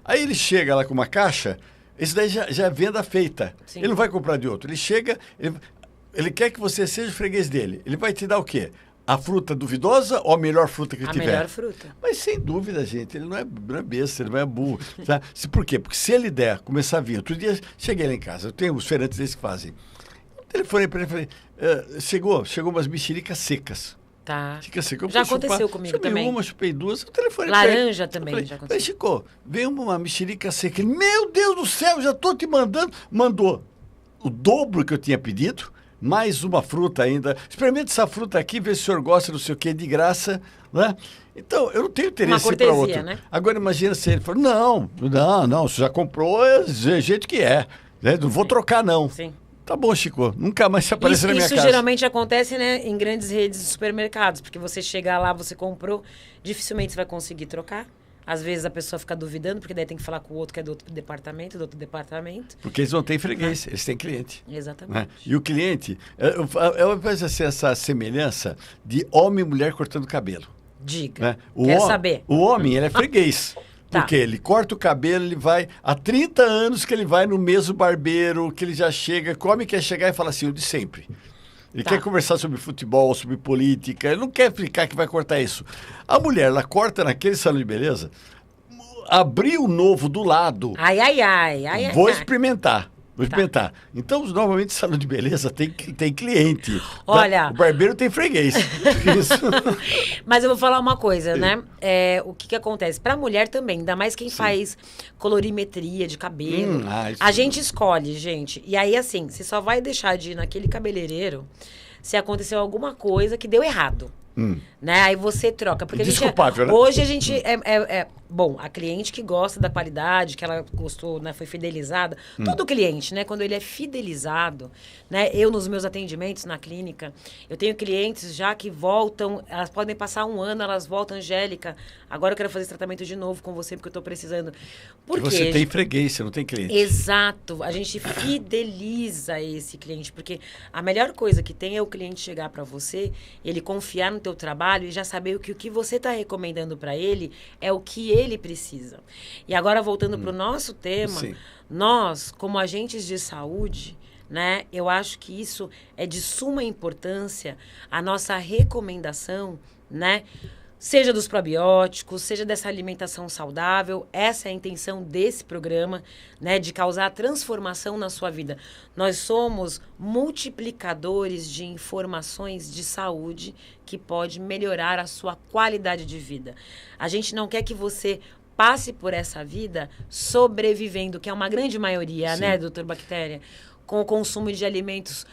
Aí ele chega lá com uma caixa, isso daí já é venda feita. Sim. Ele não vai comprar de outro. Ele chega, ele quer que você seja o freguês dele. Ele vai te dar o quê? A fruta duvidosa ou a melhor fruta que ele tiver? A melhor fruta. Mas sem dúvida, gente, ele não é besta, ele não é burro. Tá? Por quê? Porque se ele começar a vir, outro dia cheguei lá em casa, eu tenho os feirantes deles que fazem. Telefonei para ele e falei, chegou umas mexericas secas. Tá. Fica seco. Já aconteceu comigo chupei também. Uma, chupei duas, o telefone... Laranja também falei, já aconteceu. Chico, veio uma mexerica seca. Ele, meu Deus do céu, já estou te mandando. Mandou o dobro que eu tinha pedido, mais uma fruta ainda. Experimente essa fruta aqui, vê se o senhor gosta, não sei o quê, de graça, né? Então, eu não tenho interesse para outro. Né? Agora, imagina se ele falou, não, você já comprou, é do jeito que é. Né? Não vou trocar, não. Sim. Tá bom, Chico. Nunca mais se aparece na minha casa. Isso geralmente acontece, né, em grandes redes de supermercados, porque você chegar lá, você comprou, dificilmente você vai conseguir trocar. Às vezes a pessoa fica duvidando, porque daí tem que falar com o outro que é do outro departamento, Porque eles não têm freguês, eles têm cliente. Exatamente. Né? E o cliente, eu vejo assim, essa semelhança de homem e mulher cortando cabelo. Diga. Né? Quero saber. O homem, ele é freguês. Tá. Porque ele corta o cabelo, ele vai... Há 30 anos que ele vai no mesmo barbeiro, que ele já chega... O homem quer chegar e falar assim, o de sempre. Ele quer conversar sobre futebol, sobre política. Ele não quer explicar que vai cortar isso. A mulher, ela corta naquele salão de beleza, abriu o novo do lado. Ai. Vou experimentar. Então, normalmente, salão de beleza tem cliente. Olha... O barbeiro tem freguês. Isso. Mas eu vou falar uma coisa, né? O que acontece? Pra mulher também, ainda mais quem faz colorimetria de cabelo. A gente escolhe, gente. E aí, assim, você só vai deixar de ir naquele cabeleireiro se aconteceu alguma coisa que deu errado. Né? Aí você troca. Porque Desculpável, né? Hoje a gente bom, a cliente que gosta da qualidade, que ela gostou, né, foi fidelizada. Todo cliente, né? Quando ele é fidelizado, né? Eu, nos meus atendimentos na clínica, eu tenho clientes já que voltam, elas podem passar um ano, elas voltam, Angélica, agora eu quero fazer esse tratamento de novo com você, porque eu tô precisando. Por quê? Você tem freguês, você não tem cliente. Exato. A gente fideliza esse cliente, porque a melhor coisa que tem é o cliente chegar para você, ele confiar no teu trabalho e já saber o que você está recomendando para ele é o que ele precisa. E agora, voltando para o nosso tema, nós, como agentes de saúde, né, eu acho que isso é de suma importância, a nossa recomendação, né, seja dos probióticos, seja dessa alimentação saudável. Essa é a intenção desse programa, né, de causar transformação na sua vida. Nós somos multiplicadores de informações de saúde que pode melhorar a sua qualidade de vida. A gente não quer que você passe por essa vida sobrevivendo, que é uma grande maioria, né, doutor Bactéria, com o consumo de alimentos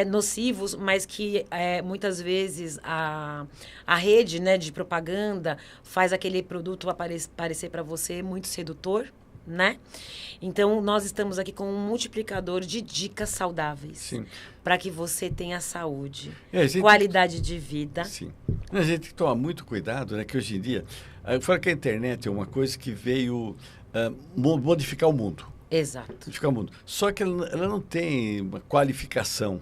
nocivos, mas que muitas vezes a rede, né, de propaganda faz aquele produto parecer para você muito sedutor, né? Então, nós estamos aqui com um multiplicador de dicas saudáveis para que você tenha saúde, qualidade de vida. Sim. A gente tem que tomar muito cuidado, né? Que hoje em dia, eu falo que a internet é uma coisa que veio modificar o mundo. Exato. Modificar o mundo. Só que ela não tem uma qualificação,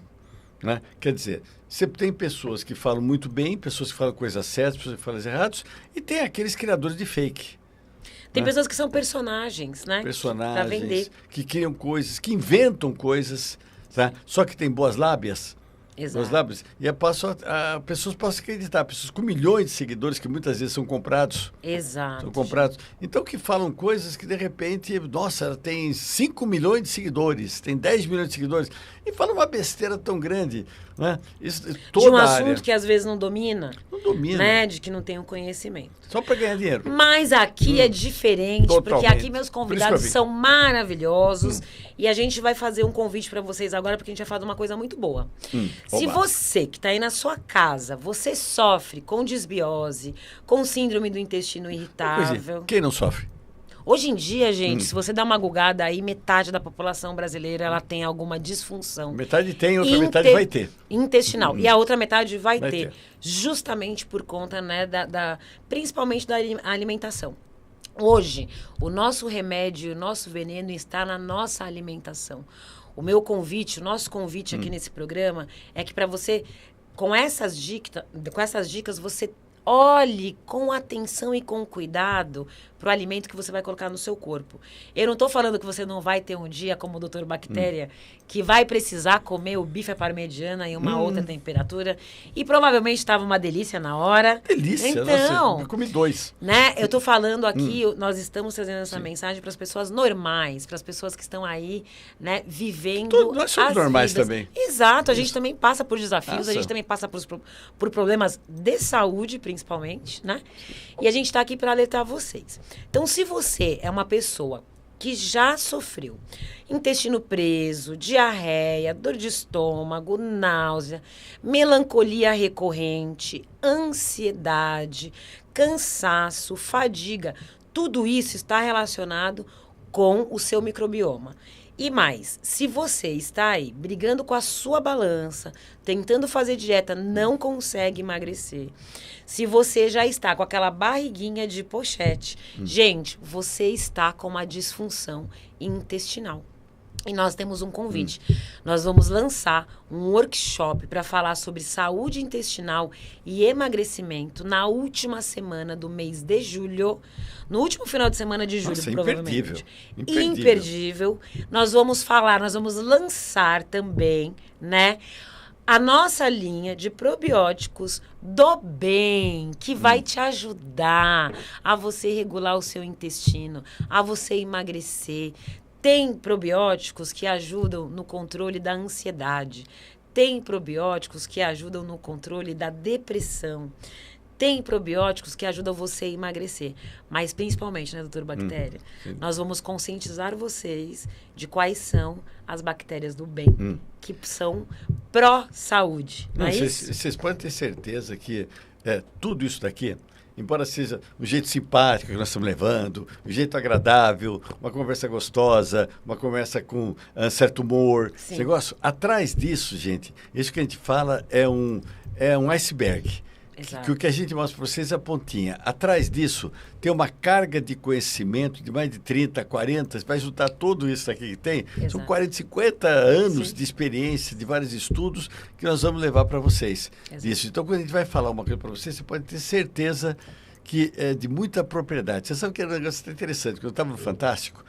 né? Quer dizer, você tem pessoas que falam muito bem, pessoas que falam coisas certas, pessoas que falam erradas, e tem aqueles criadores de fake. Tem pessoas que são personagens, né? Personagens, pra vender. Que criam coisas, que inventam coisas, tá? Só que tem boas lábias. Exato. Boas lábias. E pessoas possam acreditar, pessoas com milhões de seguidores que muitas vezes são comprados. Exato. São comprados. Então, que falam coisas que, de repente, nossa, ela tem 5 milhões de seguidores, tem 10 milhões de seguidores, e fala uma besteira tão grande, né? Isso, toda de um assunto assunto que às vezes não domina. Não domina. Né? De que não tem um conhecimento. Só para ganhar dinheiro. Mas aqui é diferente, Totalmente. porque aqui meus convidados são maravilhosos. E a gente vai fazer um convite para vocês agora, porque a gente vai falar de uma coisa muito boa. Se você que está aí na sua casa, você sofre com desbiose, com síndrome do intestino irritável. Quem não sofre? Hoje em dia, gente, se você dá uma gugada aí, metade da população brasileira ela tem alguma disfunção. Metade tem, outra metade vai ter. Intestinal. E a outra metade vai ter. Justamente por conta, né, principalmente da alimentação. Hoje, o nosso remédio, o nosso veneno está na nossa alimentação. O nosso convite aqui nesse programa é que para você, com essas dicas, você olhe com atenção e com cuidado para o alimento que você vai colocar no seu corpo. Eu não estou falando que você não vai ter um dia, como o Dr. Bactéria, que vai precisar comer o bife à parmegiana em uma outra temperatura. E provavelmente estava uma delícia na hora. Delícia, então, nossa, eu comi 2. Né? Eu estou falando aqui, nós estamos trazendo essa mensagem para as pessoas normais, para as pessoas que estão aí, né, vivendo nós somos normais vidas. também. Exato, a gente também passa por desafios, a gente também passa por problemas de saúde, principalmente, né? E a gente está aqui para alertar vocês. Então, se você é uma pessoa que já sofreu intestino preso, diarreia, dor de estômago, náusea, melancolia recorrente, ansiedade, cansaço, fadiga, tudo isso está relacionado com o seu microbioma. E mais, se você está aí brigando com a sua balança, tentando fazer dieta, não consegue emagrecer. Se você já está com aquela barriguinha de pochete, gente, você está com uma disfunção intestinal. E nós temos um convite. Nós vamos lançar um workshop para falar sobre saúde intestinal e emagrecimento na última semana do mês de julho. No último final de semana de julho, provavelmente. Imperdível. Nós vamos lançar também, né? A nossa linha de probióticos do bem, que vai te ajudar a você regular o seu intestino, a você emagrecer. Tem probióticos que ajudam no controle da ansiedade. Tem probióticos que ajudam no controle da depressão. Tem probióticos que ajudam você a emagrecer. Mas principalmente, né, doutor Bactéria? Nós vamos conscientizar vocês de quais são as bactérias do bem, que são pró-saúde. Não é isso? Vocês podem ter certeza que tudo isso daqui, embora seja o jeito simpático que nós estamos levando, o jeito agradável, uma conversa gostosa, uma conversa com certo humor, esse negócio, atrás disso, gente, isso que a gente fala é um iceberg. Que o que a gente mostra para vocês é a pontinha. Atrás disso tem uma carga de conhecimento de mais de 30, 40, vai juntar tudo isso aqui que tem. São 40, 50 anos de experiência, de vários estudos que nós vamos levar para vocês. Isso. Então, quando a gente vai falar uma coisa para vocês, você pode ter certeza que é de muita propriedade. Você sabe que é um negócio interessante. Quando eu estava no Fantástico,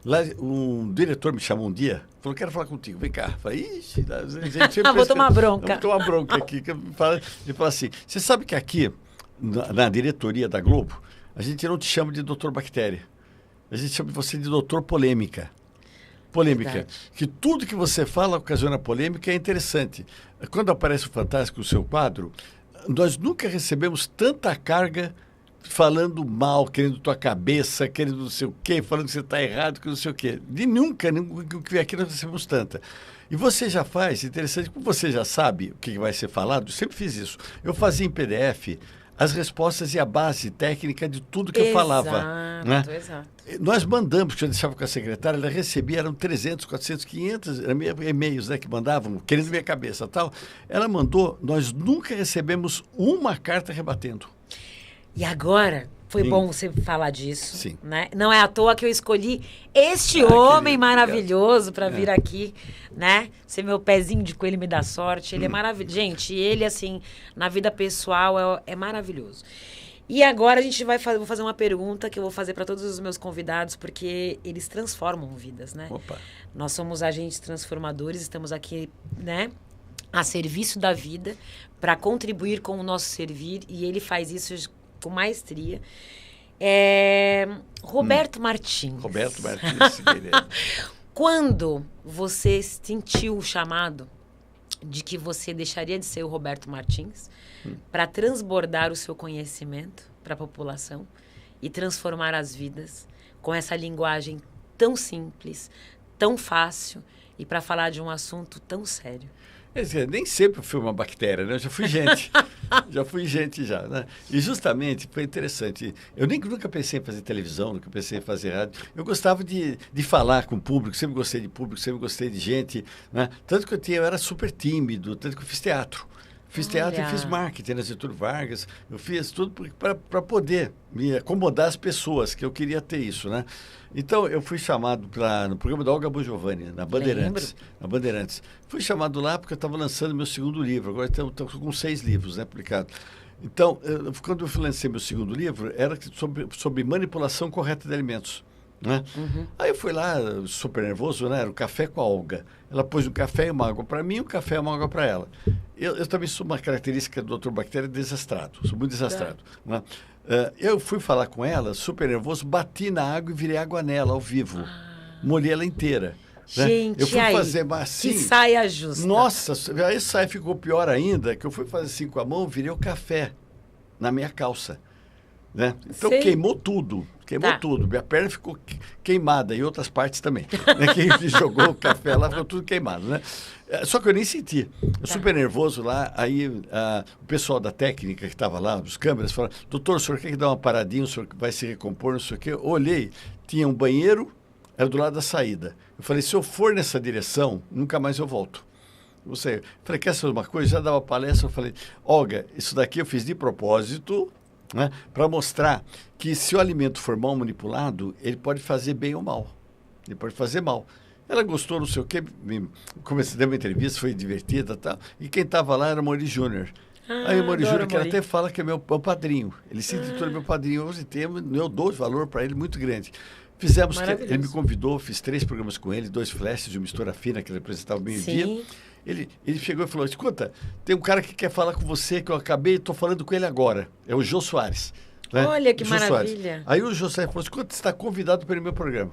lá um diretor me chamou um dia, falou, quero falar contigo, vem cá. Eu falei, ixi, a gente sempre vou tomar bronca. Vou tomar bronca aqui. Ele fala assim, você sabe que aqui, na diretoria da Globo, a gente não te chama de doutor Bactéria. A gente chama você de doutor Polêmica. Polêmica. Verdade. Que tudo que você fala ocasiona polêmica é interessante. Quando aparece o Fantástico, o seu quadro, nós nunca recebemos tanta carga falando mal, querendo tua cabeça, querendo não sei o quê, falando que você está errado, que não sei o quê. Nunca aqui nós recebemos tanta. E você já faz, interessante, como você já sabe o que vai ser falado, eu sempre fiz isso. Eu fazia em PDF as respostas e a base técnica de tudo que eu falava. Né? Exato. Nós mandamos, que eu deixava com a secretária, ela recebia, eram 300, 400, 500 e-mails, né, que mandavam, querendo minha cabeça e tal. Ela mandou, nós nunca recebemos uma carta rebatendo. E agora, foi bom você falar disso, né? Não é à toa que eu escolhi este homem maravilhoso para vir aqui, né? Ser meu pezinho de coelho me dá sorte. Ele é maravilhoso. Gente, ele, assim, na vida pessoal é maravilhoso. E agora a gente vou fazer uma pergunta que eu vou fazer para todos os meus convidados, porque eles transformam vidas, né? Opa. Nós somos agentes transformadores, estamos aqui, né, a serviço da vida, para contribuir com o nosso servir, e ele faz isso com maestria. Roberto Martins. Roberto Martins. Quando você sentiu o chamado de que você deixaria de ser o Roberto Martins para transbordar o seu conhecimento para a população e transformar as vidas com essa linguagem tão simples, tão fácil e para falar de um assunto tão sério? Nem sempre fui uma bactéria, né? Eu já fui gente. Né? E justamente foi interessante. Eu nunca pensei em fazer televisão, nunca pensei em fazer rádio. Eu gostava de falar com o público, sempre gostei de público, sempre gostei de gente. Né? Tanto que eu era super tímido, tanto que eu fiz teatro. Fiz teatro e fiz marketing na Getúlio Vargas. Eu fiz tudo para poder me acomodar as pessoas, que eu queria ter isso, né? Então, eu fui chamado no programa da Olga Bongiovanni, na Bandeirantes. Fui chamado lá porque eu estava lançando meu segundo livro. Agora estou com 6 livros, né, publicados. Então, quando eu lancei meu segundo livro, era sobre manipulação correta de alimentos. Né? Aí eu fui lá, super nervoso, né? Era o café com a Olga. Ela pôs um café e uma água para mim, um café e uma água para ela. Eu também sou uma característica do Dr. Bactéria desastrado, sou muito desastrado. Né? Eu fui falar com ela, super nervoso, bati na água e virei água nela, ao vivo. Molhei ela inteira. Gente, eu fui aí, fazer assim. que saia justa. Nossa, aí a saia ficou pior ainda, que eu fui fazer assim com a mão, virei o café na minha calça. Né? Então queimou tudo. Queimou tudo. Minha perna ficou queimada e outras partes também. Né? Quem jogou o café lá ficou tudo queimado. Né? Só que eu nem senti. Eu super nervoso lá. Aí o pessoal da técnica que estava lá, dos câmeras, falaram: doutor, o senhor quer que dá uma paradinha? O senhor vai se recompor? Não sei o quê. Eu olhei, tinha um banheiro, era do lado da saída. Eu falei: se eu for nessa direção, nunca mais eu volto. Falei: quer saber uma coisa? Já dava palestra. Eu falei: Olga, isso daqui eu fiz de propósito. Né? Para mostrar que se o alimento for mal manipulado, ele pode fazer bem ou mal. Ele pode fazer mal. Ela gostou, não sei o quê, comecei a dar uma entrevista, foi divertida e tal. E quem estava lá era o Mori Júnior. Aí o Mori Júnior, que ela até fala que é meu padrinho. Ele se intitula meu padrinho. Hoje eu dou valor para ele muito grande. Ele me convidou, fiz 3 programas com ele, 2 flashes de uma mistura fina que ele apresentava o meio-dia. Ele chegou e falou: escuta, tem um cara que quer falar com você, que eu estou falando com ele agora. É o Jô Soares. Né? Olha que Jô maravilha. Soares. Aí o Jô Soares falou: escuta, você está convidado para ir no meu programa.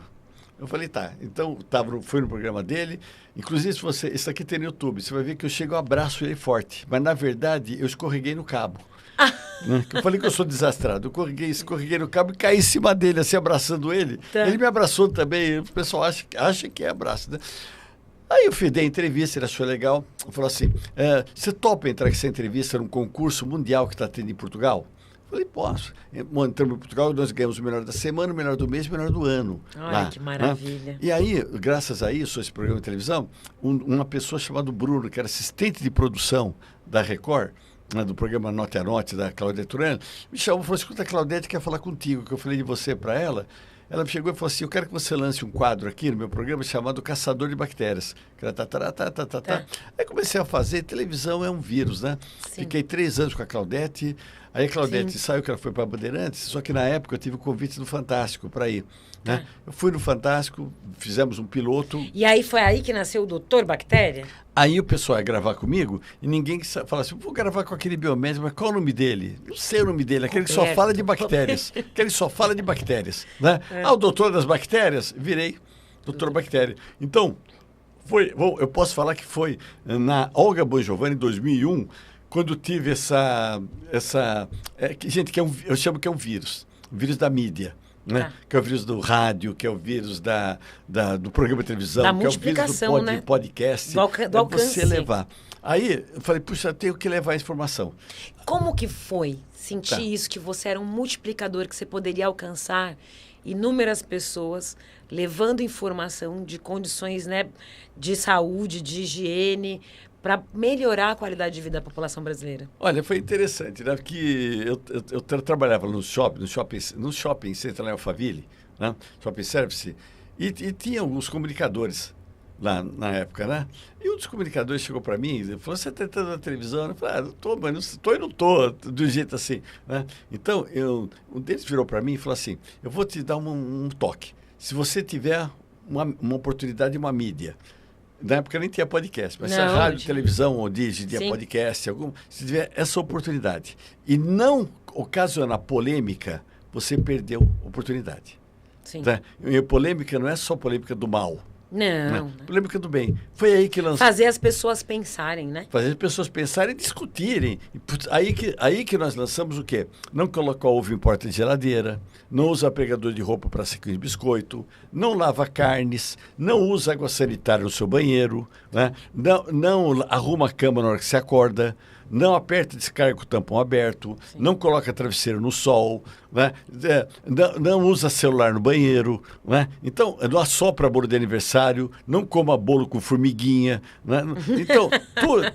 Eu falei: tá. Então, fui no programa dele. Inclusive, isso aqui tem no YouTube. Você vai ver que eu chego e abraço ele forte. Mas, na verdade, eu escorreguei no cabo. Né? Eu falei que eu sou desastrado. Eu escorreguei no cabo e caí em cima dele, assim, abraçando ele. Tá. Ele me abraçou também. O pessoal acha que é abraço, né? Aí eu dei a entrevista, ele achou legal. Falou assim: você topa entrar com essa entrevista num concurso mundial que está tendo em Portugal? Eu falei: posso. Entramos em Portugal, nós ganhamos o melhor da semana, o melhor do mês, o melhor do ano. Olha lá, que maravilha. Né? E aí, graças a isso, esse programa de televisão, uma pessoa chamada Bruno, que era assistente de produção da Record, né, do programa Note a Note, da Claudete Turano, me chamou e falou: escuta, a Claudete quer falar contigo, que eu falei de você para ela. Ela me chegou e falou assim: eu quero que você lance um quadro aqui no meu programa chamado Caçador de Bactérias. Aí comecei a fazer. Televisão é um vírus, né? Sim. Fiquei 3 anos com a Claudete. Aí a Claudete saiu, que ela foi para a Bandeirantes, só que na época eu tive o convite do Fantástico para ir. Né? Eu fui no Fantástico, fizemos um piloto. E aí foi aí que nasceu o Doutor Bactéria? Aí o pessoal ia gravar comigo e ninguém fala assim: vou gravar com aquele biomédico, mas qual é o nome dele? Não sei o nome dele, aquele que só fala de bactérias. Aquele só fala de bactérias. Né? O doutor das bactérias, virei doutor bactéria. Então, eu posso falar que foi na Olga Bongiovanni, em 2001, quando tive gente, eu chamo que é um vírus da mídia. Né? Que é o vírus do rádio, que é o vírus do programa de televisão, que é o vírus do podcast, do alcance. Você levar. Aí eu falei: puxa, eu tenho que levar a informação. Como que foi sentir isso, que você era um multiplicador, que você poderia alcançar inúmeras pessoas, levando informação de condições, né, de saúde, de higiene, para melhorar a qualidade de vida da população brasileira? Olha, foi interessante, né? Porque eu trabalhava no shopping Central Alphaville, né? Shopping Service, e tinha alguns comunicadores lá na época, né? E um dos comunicadores chegou para mim e falou: você está entrando na televisão? Eu falei: não estou, mas não estou e não estou, do jeito assim, né? Então, um deles virou para mim e falou assim: eu vou te dar um toque. Se você tiver uma oportunidade de uma mídia, na época nem tinha podcast, mas se a rádio, televisão ou tinha podcast, se tiver essa oportunidade e não ocasiona polêmica, você perdeu a oportunidade. Sim. Tá? E a polêmica não é só polêmica do mal. Não. Polêmica do bem. Foi aí que lançou. Fazer as pessoas pensarem, né? Fazer as pessoas pensarem e discutirem. Aí que nós lançamos o quê? Não colocar ovo em porta de geladeira, não usa pegador de roupa para saquinho de biscoito, não lava carnes, não usa água sanitária no seu banheiro, né? Não arruma a cama na hora que você acorda, não aperta descarga com o tampão aberto, não coloca travesseiro no sol, né? Não usa celular no banheiro, né? Então, não assopra bolo de aniversário, não coma bolo com formiguinha, né? Então,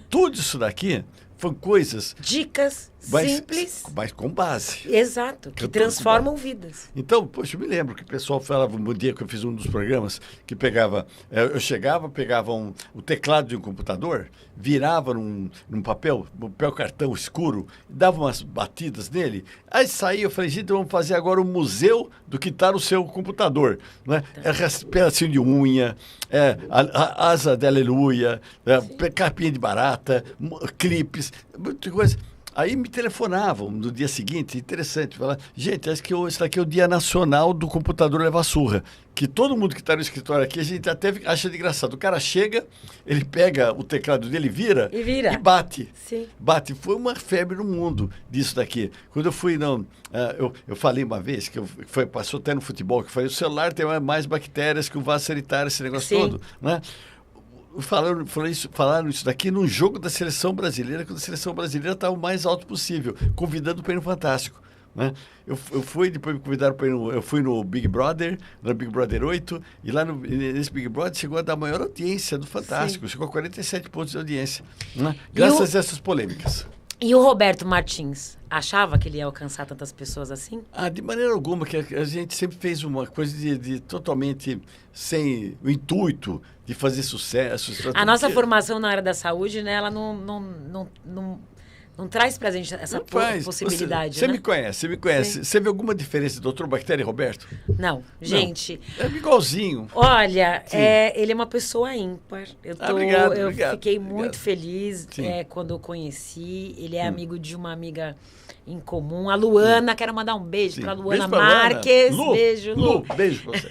tudo isso daqui Foram coisas... Dicas simples. Mas com base. Exato, que transformam vidas. Então, poxa, eu me lembro que o pessoal falava, um dia que eu fiz um dos programas, que pegava... eu chegava, pegava o teclado de um computador, virava num papel cartão escuro, dava umas batidas nele, aí saía, eu falei, gente, vamos fazer agora o museu do que está no seu computador. Né? Pedacinho de unha, asa de aleluia, capinha de barata, clipes, muita coisa. Aí me telefonavam no dia seguinte, interessante, falar, gente, acho que esse daqui é o Dia Nacional do Computador Levar Surra, que todo mundo que está no escritório aqui, a gente até acha engraçado. O cara chega, ele pega o teclado dele, vira e bate. Sim. Bate. Foi uma febre no mundo disso daqui. Quando eu fui, eu falei uma vez, passou até no futebol, que eu falei, o celular tem mais bactérias que o vaso sanitário, esse negócio todo, né? Falaram isso daqui num jogo da seleção brasileira, quando a seleção brasileira estava o mais alto possível, convidando para ir no Fantástico. Né? Eu fui, depois me convidaram para ir eu fui no Big Brother, no Big Brother 8, e lá nesse Big Brother chegou a dar a maior audiência do Fantástico, chegou a 47 pontos de audiência, né? Graças a essas polêmicas. E o Roberto Martins achava que ele ia alcançar tantas pessoas assim? De maneira alguma, que a gente sempre fez uma coisa de totalmente sem o intuito de fazer sucesso. A nossa formação na área da saúde, né, ela não traz pra gente essa possibilidade. Você né? me conhece. Sim. Você vê alguma diferença do Dr. Bactéria e Roberto? Não, gente. É igualzinho. Olha, ele é uma pessoa ímpar. Eu fiquei muito feliz quando eu conheci. Ele é amigo de uma amiga em comum, a Luana. Quero mandar um beijo para Luana Marques. Beijo, Lu. Beijo pra você.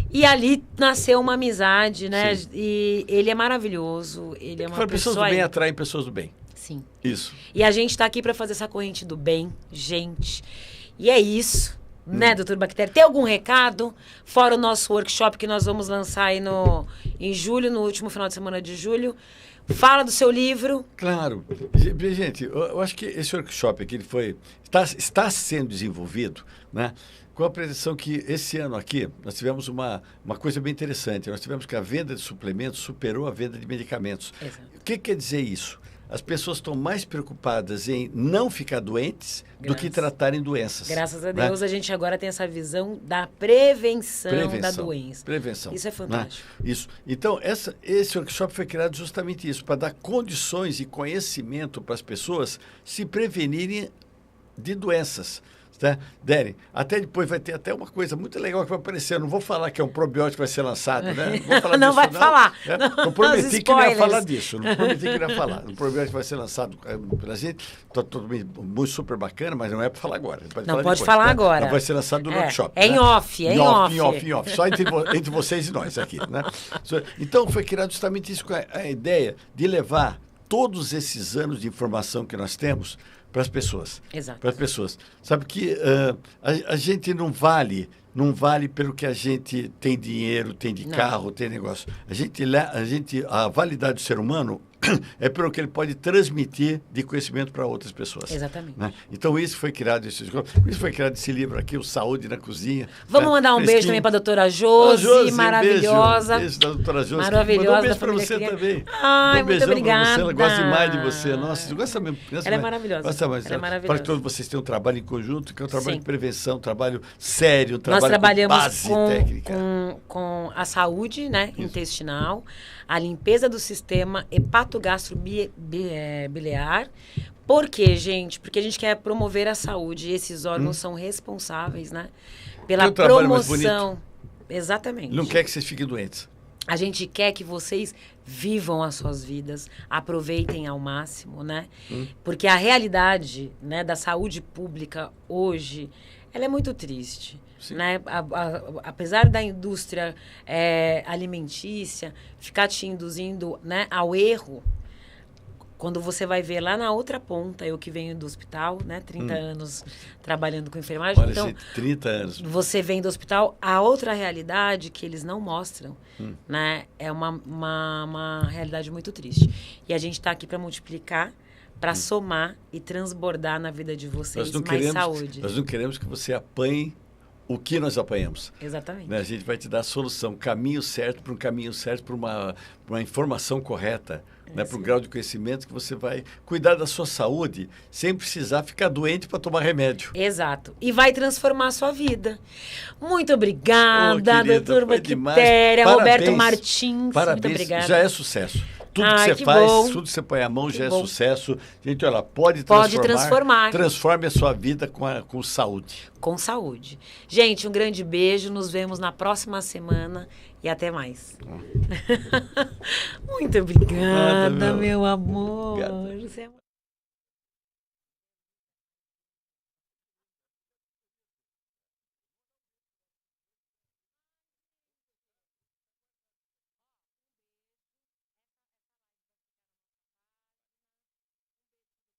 E ali nasceu uma amizade, né? Sim. E ele é maravilhoso. Ele é uma pessoas do bem atraem pessoas do bem. Sim. Isso. E a gente está aqui para fazer essa corrente do bem, gente. E é isso, né, doutor Bactéria? Tem algum recado? Fora o nosso workshop que nós vamos lançar aí em julho, no último final de semana de julho. Fala do seu livro. Claro. Gente, eu acho que esse workshop aqui está sendo desenvolvido, né? Com a pretensão que esse ano aqui nós tivemos uma coisa bem interessante. Nós tivemos que a venda de suplementos superou a venda de medicamentos. Exato. O que quer dizer isso? As pessoas estão mais preocupadas em não ficar doentes do que tratarem doenças. Graças a Deus, a gente agora tem essa visão da prevenção da doença. Prevenção. Isso é fantástico. Isso. Então, esse workshop foi criado justamente isso, para dar condições e conhecimento para as pessoas se prevenirem de doenças. Tá? Derem, até depois vai ter até uma coisa muito legal que vai aparecer. Eu não vou falar que é um probiótico que vai ser lançado, né? Não vou falar não disso, vai falar. Né? Eu prometi que não ia falar disso. Não prometi que não ia falar. O probiótico vai ser lançado pela gente. Tudo muito super bacana, mas não é para falar agora. Não pode falar agora. Vai ser lançado no workshop. É em off, é em off. Só entre vocês e nós aqui, né? Então, foi criado justamente isso, com a ideia de levar todos esses anos de informação que nós temos para as pessoas. Exato. Para as pessoas. Sabe que a gente não vale pelo que a gente tem dinheiro, tem de carro, tem negócio. A validade do ser humano é pelo que ele pode transmitir de conhecimento para outras pessoas. Exatamente. Né? Então, isso foi criado esse livro aqui, o Saúde na Cozinha. Vamos mandar um beijo também para a doutora Josi, maravilhosa. Beijo da doutora Josi. Maravilhosa. Um beijo para você também. Ai, muito obrigada. Ela gosta demais de você. Nossa, você gosta mesmo. Ela é maravilhosa. Ela é maravilhosa. Para que todos vocês tenham um trabalho em conjunto, que é um trabalho de prevenção, um trabalho sério, um trabalho com base técnica. Com a saúde, né, intestinal, a limpeza do sistema hepatogastrobiliar. Por quê, gente? Porque a gente quer promover a saúde e esses órgãos são responsáveis, né, pela promoção. Exatamente. Não quer que vocês fiquem doentes. A gente quer que vocês vivam as suas vidas, aproveitem ao máximo, né? Porque a realidade, né, da saúde pública hoje, ela é muito triste. Né? Apesar da indústria alimentícia ficar te induzindo, né, ao erro, quando você vai ver lá na outra ponta, eu que venho do hospital, né, 30 anos trabalhando com enfermagem. Olha, então, gente, 30 anos. Você vem do hospital, a outra realidade que eles não mostram, né, é uma realidade muito triste. E a gente está aqui para multiplicar, para somar e transbordar na vida de vocês mais saúde. Nós não queremos que você apanhe o que nós apanhamos. Exatamente. Né? A gente vai te dar a solução, caminho certo para um caminho certo, para uma informação correta. né, para um grau de conhecimento que você vai cuidar da sua saúde sem precisar ficar doente para tomar remédio. Exato. E vai transformar a sua vida. Muito obrigada, querida, doutor foi Bactéria, demais. Roberto Martins. Parabéns, muito obrigada. já é sucesso. Tudo que você que faz, bom. tudo que você põe a mão já é bom. sucesso. Gente, olha, pode transformar. Transforme a sua vida com saúde. Com saúde. Gente, um grande beijo. Nos vemos na próxima semana e até mais. Muito obrigada, meu amor. Obrigado. Você é